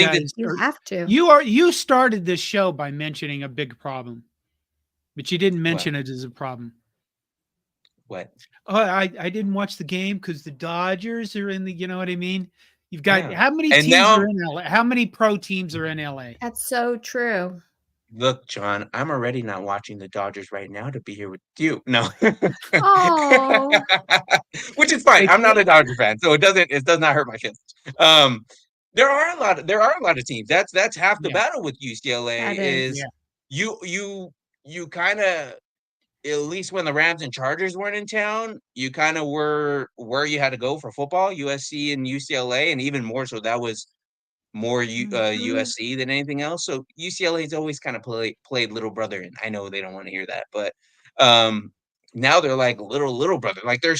have to. You started this show by mentioning a big problem, but you didn't mention it as a problem. What? Oh, I didn't watch the game because the Dodgers are in the. You know what I mean? You've got how many teams are in LA? How many pro teams are in LA? That's so true. Look, John, I'm already not watching the Dodgers right now to be here with you. No. Oh. Which is fine. I'm not a Dodger fan, so it does not hurt my feelings. There are a lot of teams. That's half the battle with UCLA is you kind of, at least when the Rams and Chargers weren't in town, you kind of were where you had to go for football, USC and UCLA, and even more so that was more USC than anything else. So UCLA's always kind of played little brother, and I know they don't want to hear that, but now they're like little brother, like their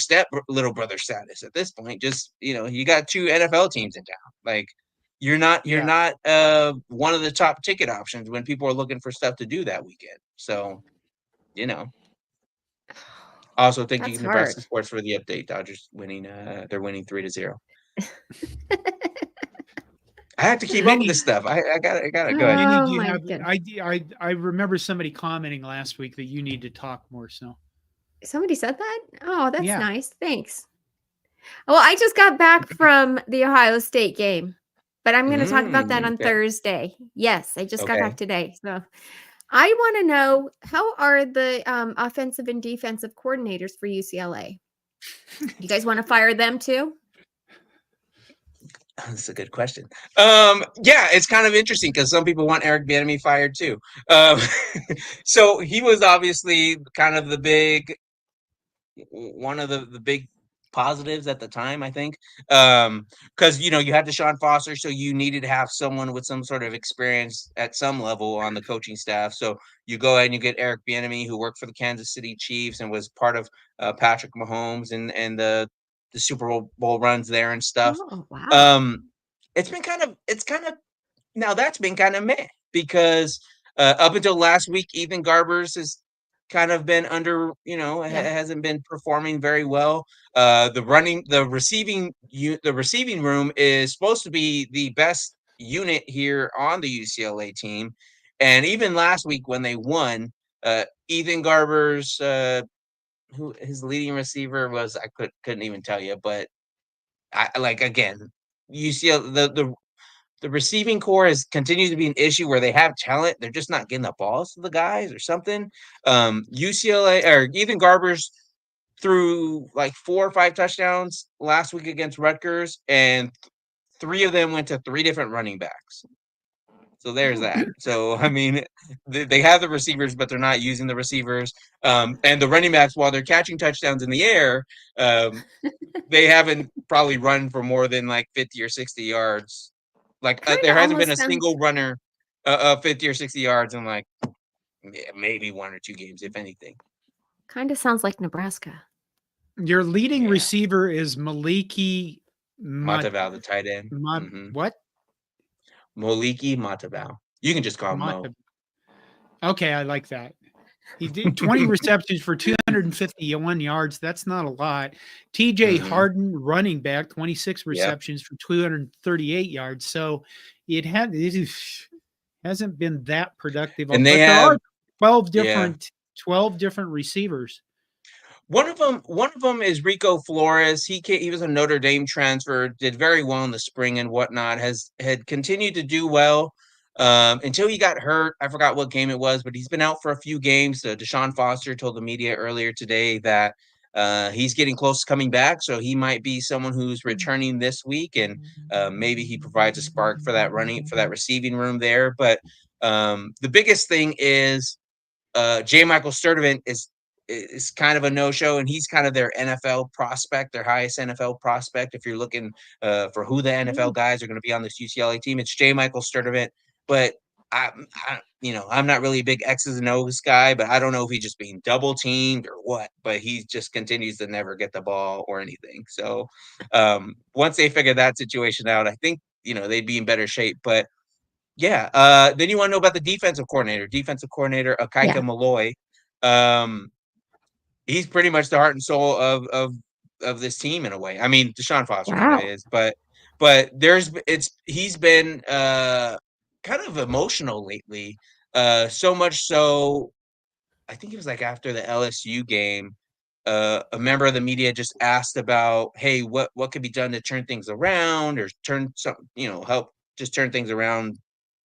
little brother status at this point. Just you got 2 NFL teams in town. Like you're not one of the top ticket options when people are looking for stuff to do that weekend. So Also, thank you Nebraska Sports for the update. Dodgers winning. They're winning 3-0. I have to keep up with this stuff. I got it. Go ahead. I remember somebody commenting last week that you need to talk more. So somebody said that? Oh, that's nice. Thanks. Well, I just got back from the Ohio State game, but I'm going to talk about that on Thursday. Yes, I just got back today. So I want to know, how are the offensive and defensive coordinators for UCLA? You guys want to fire them too? That's a good question. Yeah, it's kind of interesting because some people want Eric Bieniemy fired too. Um, so he was obviously kind of one of the big positives at the time, I think, because you had Deshaun Foster, so you needed to have someone with some sort of experience at some level on the coaching staff. So you go ahead and you get Eric Bieniemy, who worked for the Kansas City Chiefs and was part of Patrick Mahomes and the Super Bowl runs there and stuff. Oh, wow. Um, it's kind of now that's been kind of meh because up until last week, Ethan Garbers has kind of been under, hasn't been performing very well. The receiving room is supposed to be the best unit here on the UCLA team, and even last week when they won, Ethan Garbers, who his leading receiver was, I couldn't even tell you, but I like again, UCLA the receiving core has continued to be an issue where they have talent. They're just not getting the balls to the guys or something. UCLA or Ethan Garbers threw like 4 or 5 touchdowns last week against Rutgers, and 3 of them went to 3 different running backs. So there's that. So, I mean, they have the receivers, but they're not using the receivers. And the running backs, while they're catching touchdowns in the air, they haven't probably run for more than like 50 or 60 yards. Like there hasn't been a single runner 50 or 60 yards in like maybe 1 or 2 games, if anything. Kind of sounds like Nebraska. Your leading receiver is Maliki Mataval, the tight end. What? Moliki Mataval. You can just call him Mo. Okay, I like that. He did 20 receptions for 251 yards. That's not a lot. TJ Harden, running back, 26 receptions for 238 yards. So it hasn't been that productive. And there are 12 different receivers. One of them is Rico Flores. He was a Notre Dame transfer, did very well in the spring and whatnot. Had continued to do well until he got hurt. I forgot what game it was, but he's been out for a few games. Deshaun Foster told the media earlier today that he's getting close to coming back, so he might be someone who's returning this week, and maybe he provides a spark for that receiving room there. But the biggest thing is J. Michael Sturdivant is kind of a no-show, and he's kind of their NFL prospect, their highest NFL prospect. If you're looking for who the NFL guys are going to be on this UCLA team, it's J. Michael Sturdivant. But I'm not really a big X's and O's guy, but I don't know if he's just being double teamed or what. But he just continues to never get the ball or anything. So once they figure that situation out, I think they'd be in better shape. But yeah, then you want to know about the defensive coordinator, Akaika Malloy. He's pretty much the heart and soul of this team in a way. I mean, Deshaun Foster kind of is, but he's been kind of emotional lately. So much so, I think it was like after the LSU game, a member of the media just asked about, hey, what could be done to turn things around or help just turn things around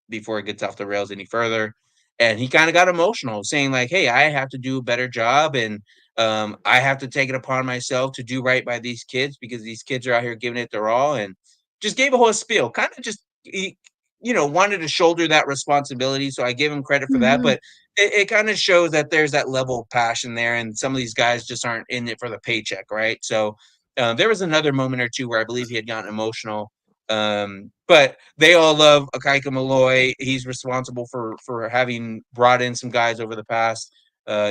before it gets off the rails any further. And he kind of got emotional, saying like, hey, I have to do a better job, and I have to take it upon myself to do right by these kids because these kids are out here giving it their all, and just gave a whole spiel. Kind of just, wanted to shoulder that responsibility. So I give him credit for that. But it kind of shows that there's that level of passion there, and some of these guys just aren't in it for the paycheck, right? So there was another moment or two where I believe he had gotten emotional. But they all love Akaika Malloy. He's responsible for having brought in some guys over the past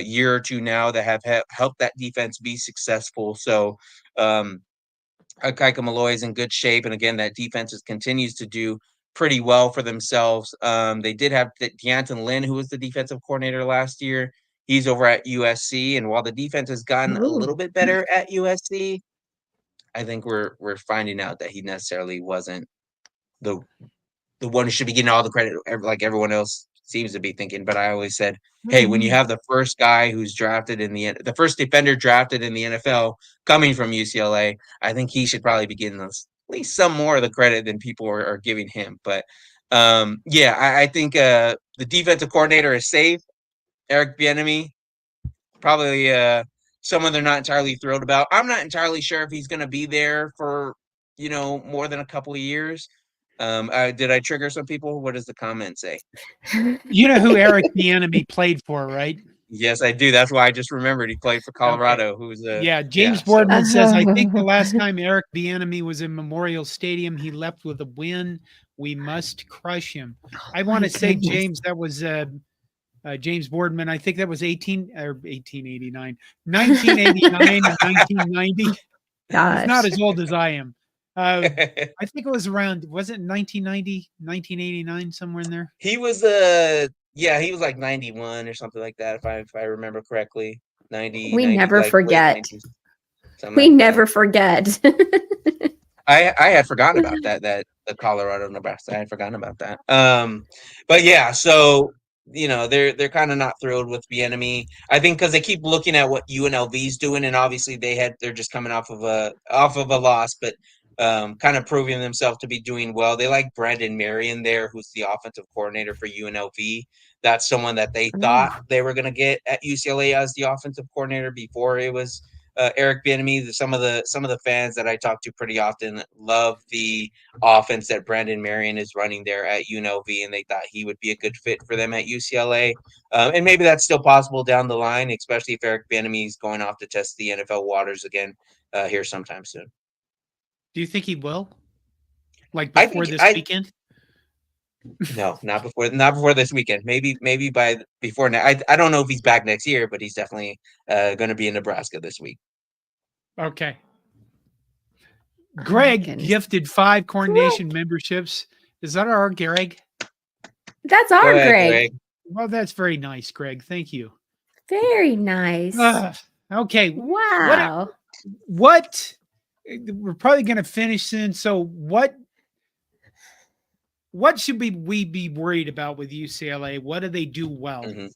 year or two now that have helped that defense be successful. So Akaika Malloy is in good shape, and again, that defense continues to do pretty well for themselves. They did have Deanton Lynn, who was the defensive coordinator last year. He's over at USC, and while the defense has gotten a little bit better at USC, I think we're finding out that he necessarily wasn't the one who should be getting all the credit, like everyone else seems to be thinking. But I always said, hey, when you have the first guy who's drafted the first defender drafted in the NFL coming from UCLA, I think he should probably be getting at least some more of the credit than people are giving him. But I think the the defensive coordinator is safe. Eric Bieniemy, probably someone they're not entirely thrilled about. I'm not entirely sure if he's going to be there for, more than a couple of years. Did I trigger some people? What does the comment say? You know who Eric Bieniemy played for, right? Yes, I do. That's why I just remembered he played for Colorado. Okay. James Boardman says, I think the last time Eric Bieniemy was in Memorial Stadium, he left with a win. We must crush him. I want to say, James, that was James Boardman. I think that was 1889, 1989 or 1990. Gosh. He's not as old as I am. I think it was around, was it 1990, 1989, somewhere in there? He was he was like 91 or something like that, if I remember correctly. 90. We 90, never like forget. 90s, we never forget. I had forgotten about that the Colorado, Nebraska. I had forgotten about that. But yeah, so they're kind of not thrilled with Bieniemy. I think because they keep looking at what UNLV's doing, and obviously they're just coming off of a loss, but kind of proving themselves to be doing well. They like Brandon Marion there, who's the offensive coordinator for UNLV. That's someone that they thought they were going to get at UCLA as the offensive coordinator before it was Eric Bieniemy. Some of the fans that I talk to pretty often love the offense that Brandon Marion is running there at UNLV, and they thought he would be a good fit for them at UCLA. And maybe that's still possible down the line, especially if Eric Bieniemy is going off to test the NFL waters again here sometime soon. Do you think he will? Like before this weekend? No, not before this weekend. Maybe before now. I don't know if he's back next year, but he's definitely going to be in Nebraska this week. Okay. Greg gifted 5 Corn Nation memberships. Is that our Greg? That's our Greg. Well, that's very nice, Greg. Thank you. Very nice. Okay. Wow. What? We're probably going to finish soon. So what should we be worried about with UCLA? What do they do well? Mm-hmm.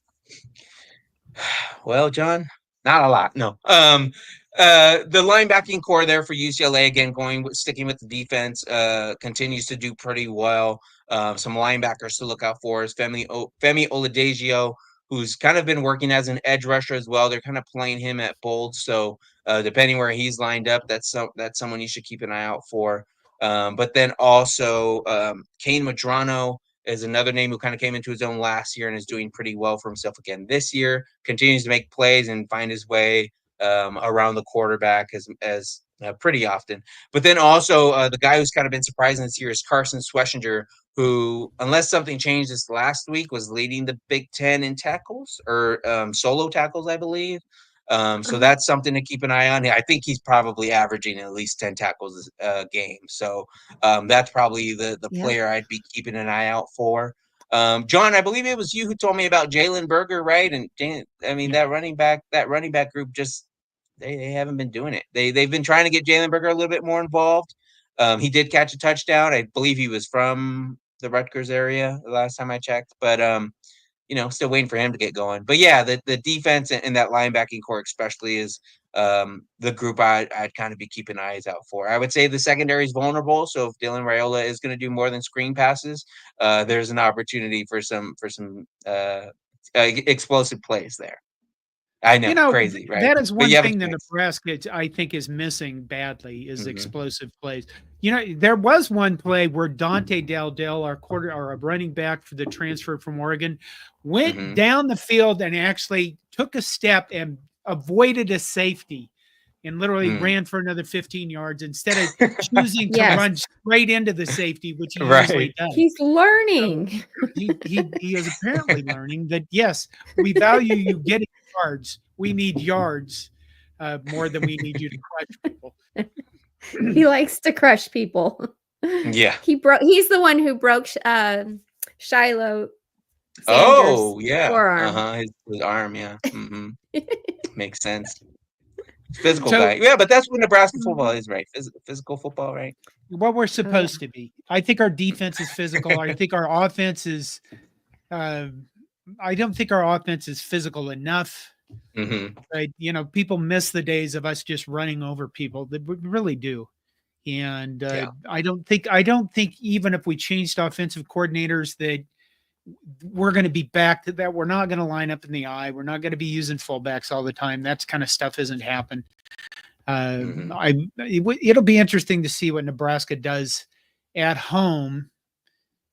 Well, John, not a lot. No. The linebacking core there for UCLA, again, sticking with the defense, continues to do pretty well. Some linebackers to look out for is Femi Oladipo, who's kind of been working as an edge rusher as well. They're kind of playing him at bold, so depending where he's lined up, that's someone you should keep an eye out for. But then also Kane Madrano is another name who kind of came into his own last year and is doing pretty well for himself again this year. Continues to make plays and find his way around the quarterback as pretty often. But then also the guy who's kind of been surprising this year is Carson Schwessinger, who, unless something changed this last week, was leading the Big Ten in tackles or solo tackles, I believe. So that's something to keep an eye on. I think he's probably averaging at least 10 tackles a game. So that's probably the player I'd be keeping an eye out for. John, I believe it was you who told me about Jalen Berger, right? And that running back group just they haven't been doing it. They've been trying to get Jalen Berger a little bit more involved. He did catch a touchdown. I believe he was from the Rutgers area the last time I checked, but still waiting for him to get going. But yeah, the defense and that linebacking core especially is the group I'd kind of be keeping eyes out for. I would say the secondary is vulnerable, so if Dylan Raiola is going to do more than screen passes, there's an opportunity for some explosive plays there. I know, crazy, right? That is one thing that Nebraska, I think, is missing badly is explosive plays. There was one play where Dante Daldell, our running back for the transfer from Oregon, went down the field and actually took a step and avoided a safety and literally ran for another 15 yards instead of choosing to run straight into the safety, which he usually does. He's learning. So he is apparently learning that, yes, we value you getting yards. We need yards more than we need you to crush people. He likes to crush people. Yeah. He's the one who broke Shiloh Sanders' forearm. His arm, yeah. Makes sense. Physical guy. Yeah, but that's what Nebraska football is, right? Physical football, right? What we're supposed to be. I think our defense is physical. I think our offense is I don't think our offense is physical enough. Right? People miss the days of us just running over people. They really do. And I don't think even if we changed offensive coordinators that we're going to be back to that. We're not going to line up in the eye. We're not going to be using fullbacks all the time. That kind of stuff isn't happened. It'll be interesting to see what Nebraska does at home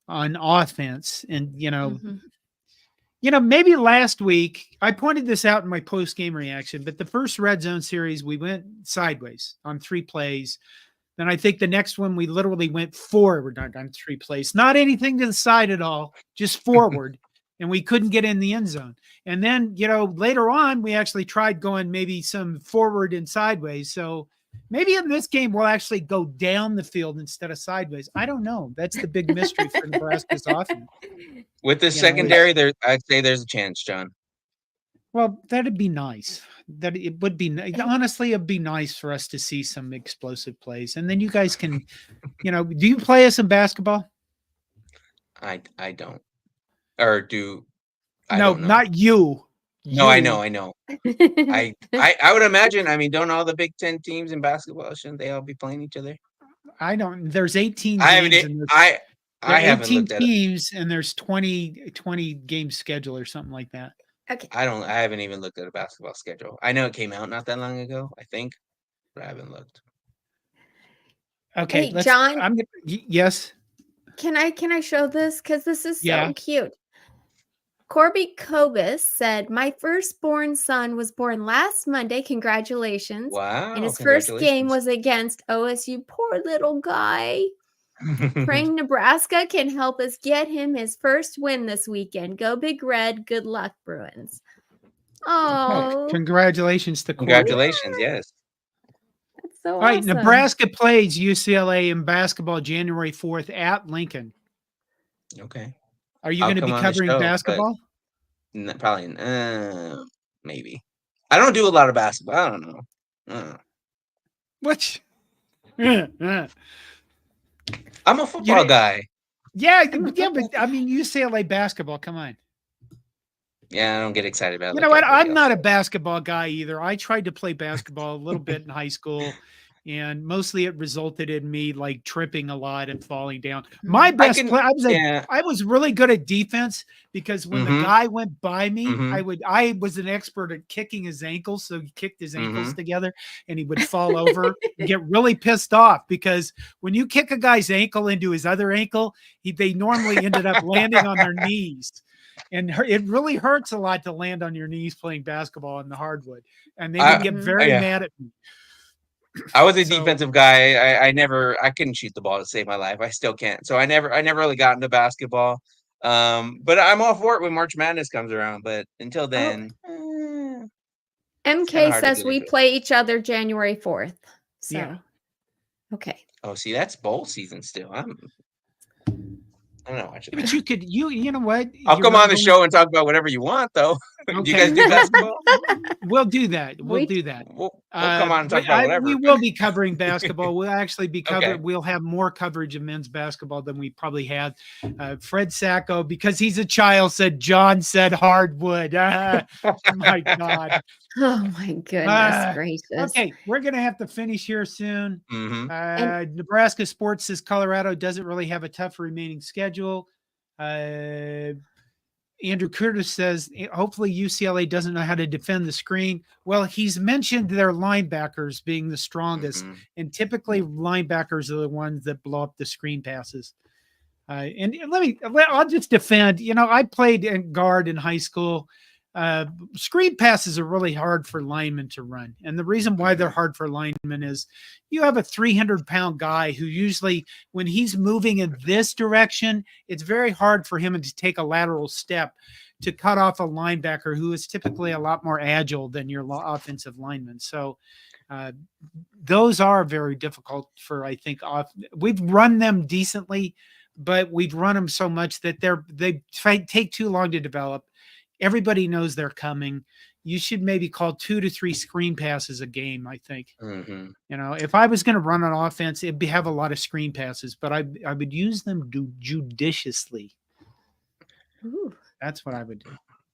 on offense. And, maybe last week, I pointed this out in my post-game reaction, but the first red zone series, we went sideways on 3 plays. Then I think the next one, we literally went forward on 3 plays. Not anything to the side at all, just forward. And we couldn't get in the end zone. And then, later on, we actually tried going maybe some forward and sideways. So maybe in this game, we'll actually go down the field instead of sideways. I don't know. That's the big mystery for Nebraska's offense. With the secondary, I'd say there's a chance, John. Well, that'd be nice. That it would be, honestly, it'd be nice for us to see some explosive plays. And then you guys can, do you play us in basketball? I don't. Or do I? No, not you. No, I know. I would imagine. I mean, don't all the Big Ten teams in basketball, shouldn't they all be playing each other? I don't. There's 18 I games. haven't looked at teams, and there's 20 game schedule or something like that. Okay. I haven't even looked at a basketball schedule. I know it came out not that long ago, I think, but I haven't looked. Okay, hey, John. Yes. Can I show this? Because this is so cute. Corby Kobus said, "My firstborn son was born last Monday. Congratulations. Wow. And his first game was against OSU. Poor little guy. Praying Nebraska can help us get him his first win this weekend. Go Big Red. Good luck, Bruins." Oh. Congratulations to Corby. Congratulations, yes. That's so All right, awesome. Nebraska plays UCLA in basketball January 4th at Lincoln. Okay. Are you going to be covering basketball? Probably. Maybe. I don't do a lot of basketball. I don't know. What? I'm a football guy. Yeah, but I mean UCLA basketball. Come on. Yeah, I don't get excited about it. You know what? I'm not a basketball guy either. I tried to play basketball a little bit in high school, and mostly it resulted in me like tripping a lot and falling down. My best play, I was really good at defense because when the guy went by me, I was an expert at kicking his ankles. So he kicked his ankles together and he would fall over and get really pissed off because when you kick a guy's ankle into his other ankle, they normally ended up landing on their knees. And it really hurts a lot to land on your knees playing basketball in the hardwood. And they would get very mad at me. I was a defensive guy. I couldn't shoot the ball to save my life. I still can't. So I never really got into basketball. But I'm all for it when March Madness comes around. But until then, MK says we play each other January 4th. So okay. Oh, see, that's bowl season still. I'm not watching that. But you know what? I'll come on the show and talk about whatever you want, though. Okay. Do you guys do basketball? We'll do that. We'll do that. We'll come on and talk about whatever. We will be covering basketball. We'll actually be covering. Okay. We'll have more coverage of men's basketball than we probably had. Fred Sacco, because he's a child, said John said hardwood. My God. Oh my goodness gracious. Okay, we're gonna have to finish here soon. Nebraska Sports says Colorado doesn't really have a tough remaining schedule. Andrew Curtis says hopefully UCLA doesn't know how to defend the screen. Well, he's mentioned their linebackers being the strongest, and typically linebackers are the ones that blow up the screen passes. And I'll just defend. I played in guard in high school. Screen passes are really hard for linemen to run. And the reason why they're hard for linemen is you have a 300-pound guy who usually, when he's moving in this direction, it's very hard for him to take a lateral step to cut off a linebacker who is typically a lot more agile than your offensive lineman. So those are very difficult for, I think, we've run them decently, but we've run them so much that they take too long to develop. Everybody knows they're coming. You should maybe call 2 to 3 screen passes a game, I think. If I was going to run an offense, it'd have a lot of screen passes, but I would use them judiciously. Ooh. That's what I would do.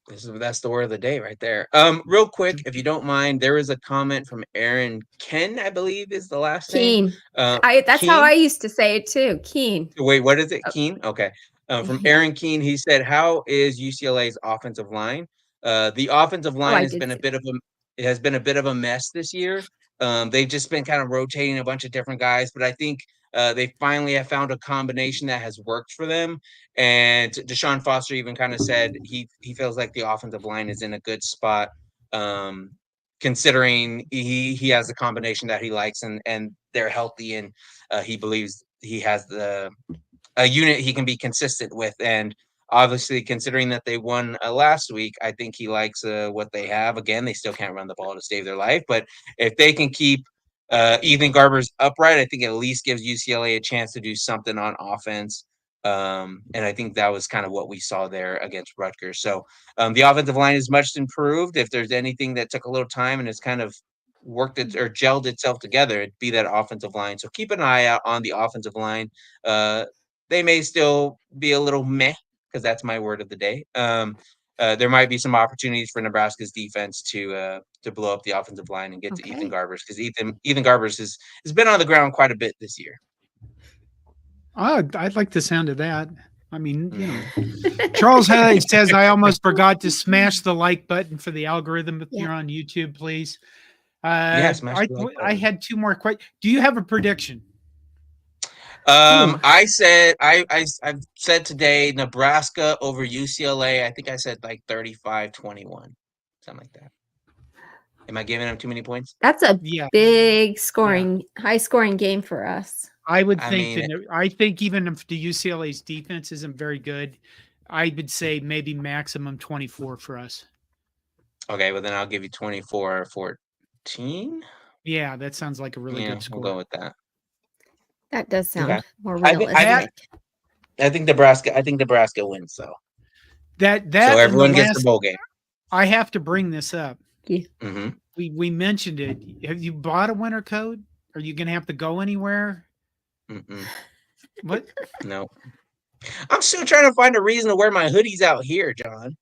That's the word of the day right there. Real quick, if you don't mind, there is a comment from Aaron Ken, I believe is the last name. Keen. That's Keen? How I used to say it too. Keen. Wait, what is it? Keen? Okay. From Aaron Keene, he said, "How is UCLA's offensive line? The offensive line has been a bit of a mess this year. They've just been kind of rotating a bunch of different guys, but I think they finally have found a combination that has worked for them. And Deshaun Foster even kind of said he feels like the offensive line is in a good spot, considering he has a combination that he likes and they're healthy, and he believes he has a unit he can be consistent with. And obviously, considering that they won last week, I think he likes what they have. Again, they still can't run the ball to save their life, but if they can keep Ethan Garbers upright, I think it at least gives UCLA a chance to do something on offense. And I think that was kind of what we saw there against Rutgers. So the offensive line is much improved. If there's anything that took a little time and has kind of worked it or gelled itself together, it'd be that offensive line. So keep an eye out on the offensive line. They may still be a little meh, because that's my word of the day. There might be some opportunities for Nebraska's defense to blow up the offensive line and get to Ethan Garbers, because Ethan Garbers has been on the ground quite a bit this year. I'd like the sound of that. I mean, Charles Hay says, "I almost forgot to smash the like button for the algorithm if you're on YouTube, please." Yes, I had two more questions. Do you have a prediction? I said I've said today Nebraska over UCLA. I think I said like 35-21, something like that. Am I giving them too many points? That's a big scoring, high scoring game for us. I would think I think even if the UCLA's defense isn't very good, I would say maybe maximum 24 for us. Okay, well then I'll give you 24-14. Yeah, that sounds like a really good score. We'll go with that. That does sound more realistic. I think Nebraska wins, though. So everyone gets the bowl game. I have to bring this up. Yeah. Mm-hmm. We mentioned it. Have you bought a winter coat? Are you going to have to go anywhere? Mm-mm. What? No. I'm still trying to find a reason to wear my hoodies out here, John.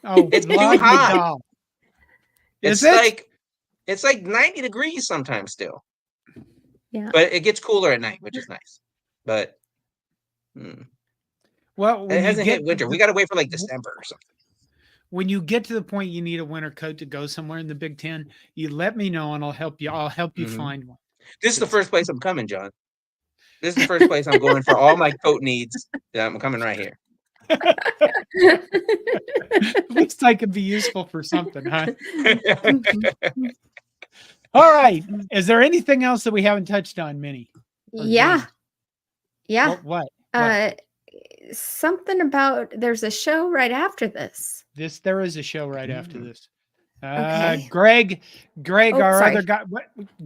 Oh, it's too hot. It's like 90 degrees sometimes still. Yeah. But it gets cooler at night, which is nice. But well, it hasn't hit winter. We got to wait for like December or something. When you get to the point you need a winter coat to go somewhere in the Big Ten, you let me know and I'll help you. I'll help you find one. This is the first place I'm coming, John. This is the first place I'm going for all my coat needs. I'm coming right here. At least I could be useful for something, huh? All right. Is there anything else that we haven't touched on, Minnie? Yeah. Yeah. What? Something about there's a show right after this. There is a show right after this. Okay. Greg, our other guy.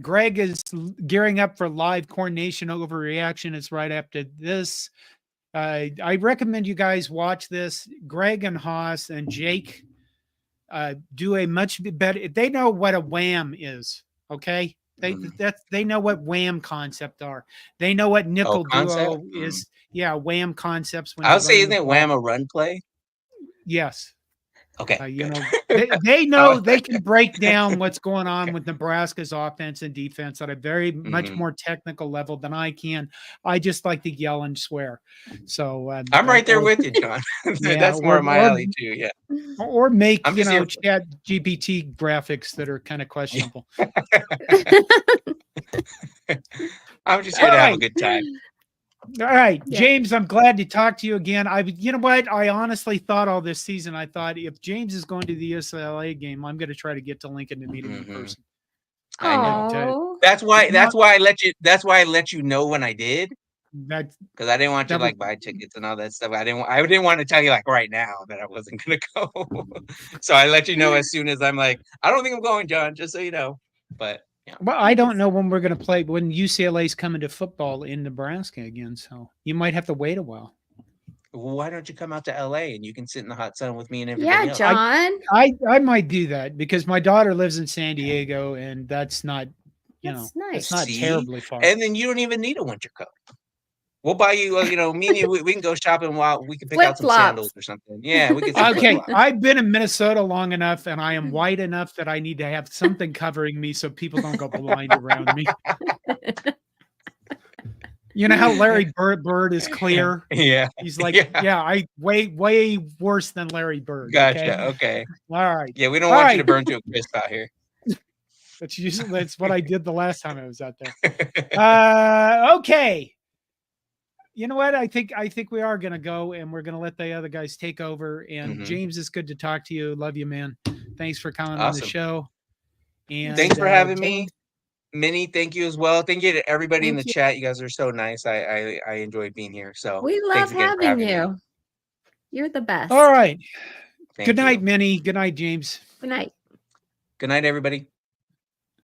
Greg is gearing up for live Coordination Overreaction. It's right after this. I recommend you guys watch this. Greg and Haas and Jake do a much better. They know what a wham is. Okay. They know what wham concept are. They know what nickel duo is. Yeah, wham concepts. I would say, isn't it wham a run play? Yes. Okay. They know they can break down what's going on with Nebraska's offense and defense at a very much more technical level than I can. I just like to yell and swear. So I'm right there with you, John. That's more my alley too. Yeah. Or make Chat GPT graphics that are kind of questionable. I'm just here to have a good time. All right, James, I'm glad to talk to you again. You know what? I honestly thought all this season, I thought if James is going to the UCLA game, I'm going to try to get to Lincoln to meet him in person. I know. That's why I let you know when I did. Because I didn't want you to buy tickets and all that stuff. I didn't want to tell you right now that I wasn't going to go. So I let you know as soon as I'm like, I don't think I'm going, John, just so you know. But yeah. Well, I don't know when we're going to play, when UCLA's coming to football in Nebraska again. So you might have to wait a while. Why don't you come out to LA and you can sit in the hot sun with me and everybody else? John. I might do that because my daughter lives in San Diego and that's not, nice. It's not terribly far. And then you don't even need a winter coat. We'll buy you, me and you, we can go shopping while we can pick out some sandals or something. Yeah, we can. Okay, I've been in Minnesota long enough and I am white enough that I need to have something covering me so people don't go blind around me. You know how Larry Bird is clear? Yeah. He's like, yeah, I way worse than Larry Bird. Gotcha. Okay. All right. Yeah, we don't All want you right. to burn to a crisp out here. That's what I did the last time I was out there. Okay. You know what? I think we are gonna go, and we're gonna let the other guys take over. And James, it's good to talk to you. Love you, man. Thanks for coming on the show. And thanks for having me. James. Minnie, thank you as well. Thank you to everybody in the Thank you. chat. You guys are so nice. I enjoyed being here. So We love thanks again for having having me. you. You're the best. all right. Thank Good night, you. Minnie. Good night, James. Good night. Good night, everybody.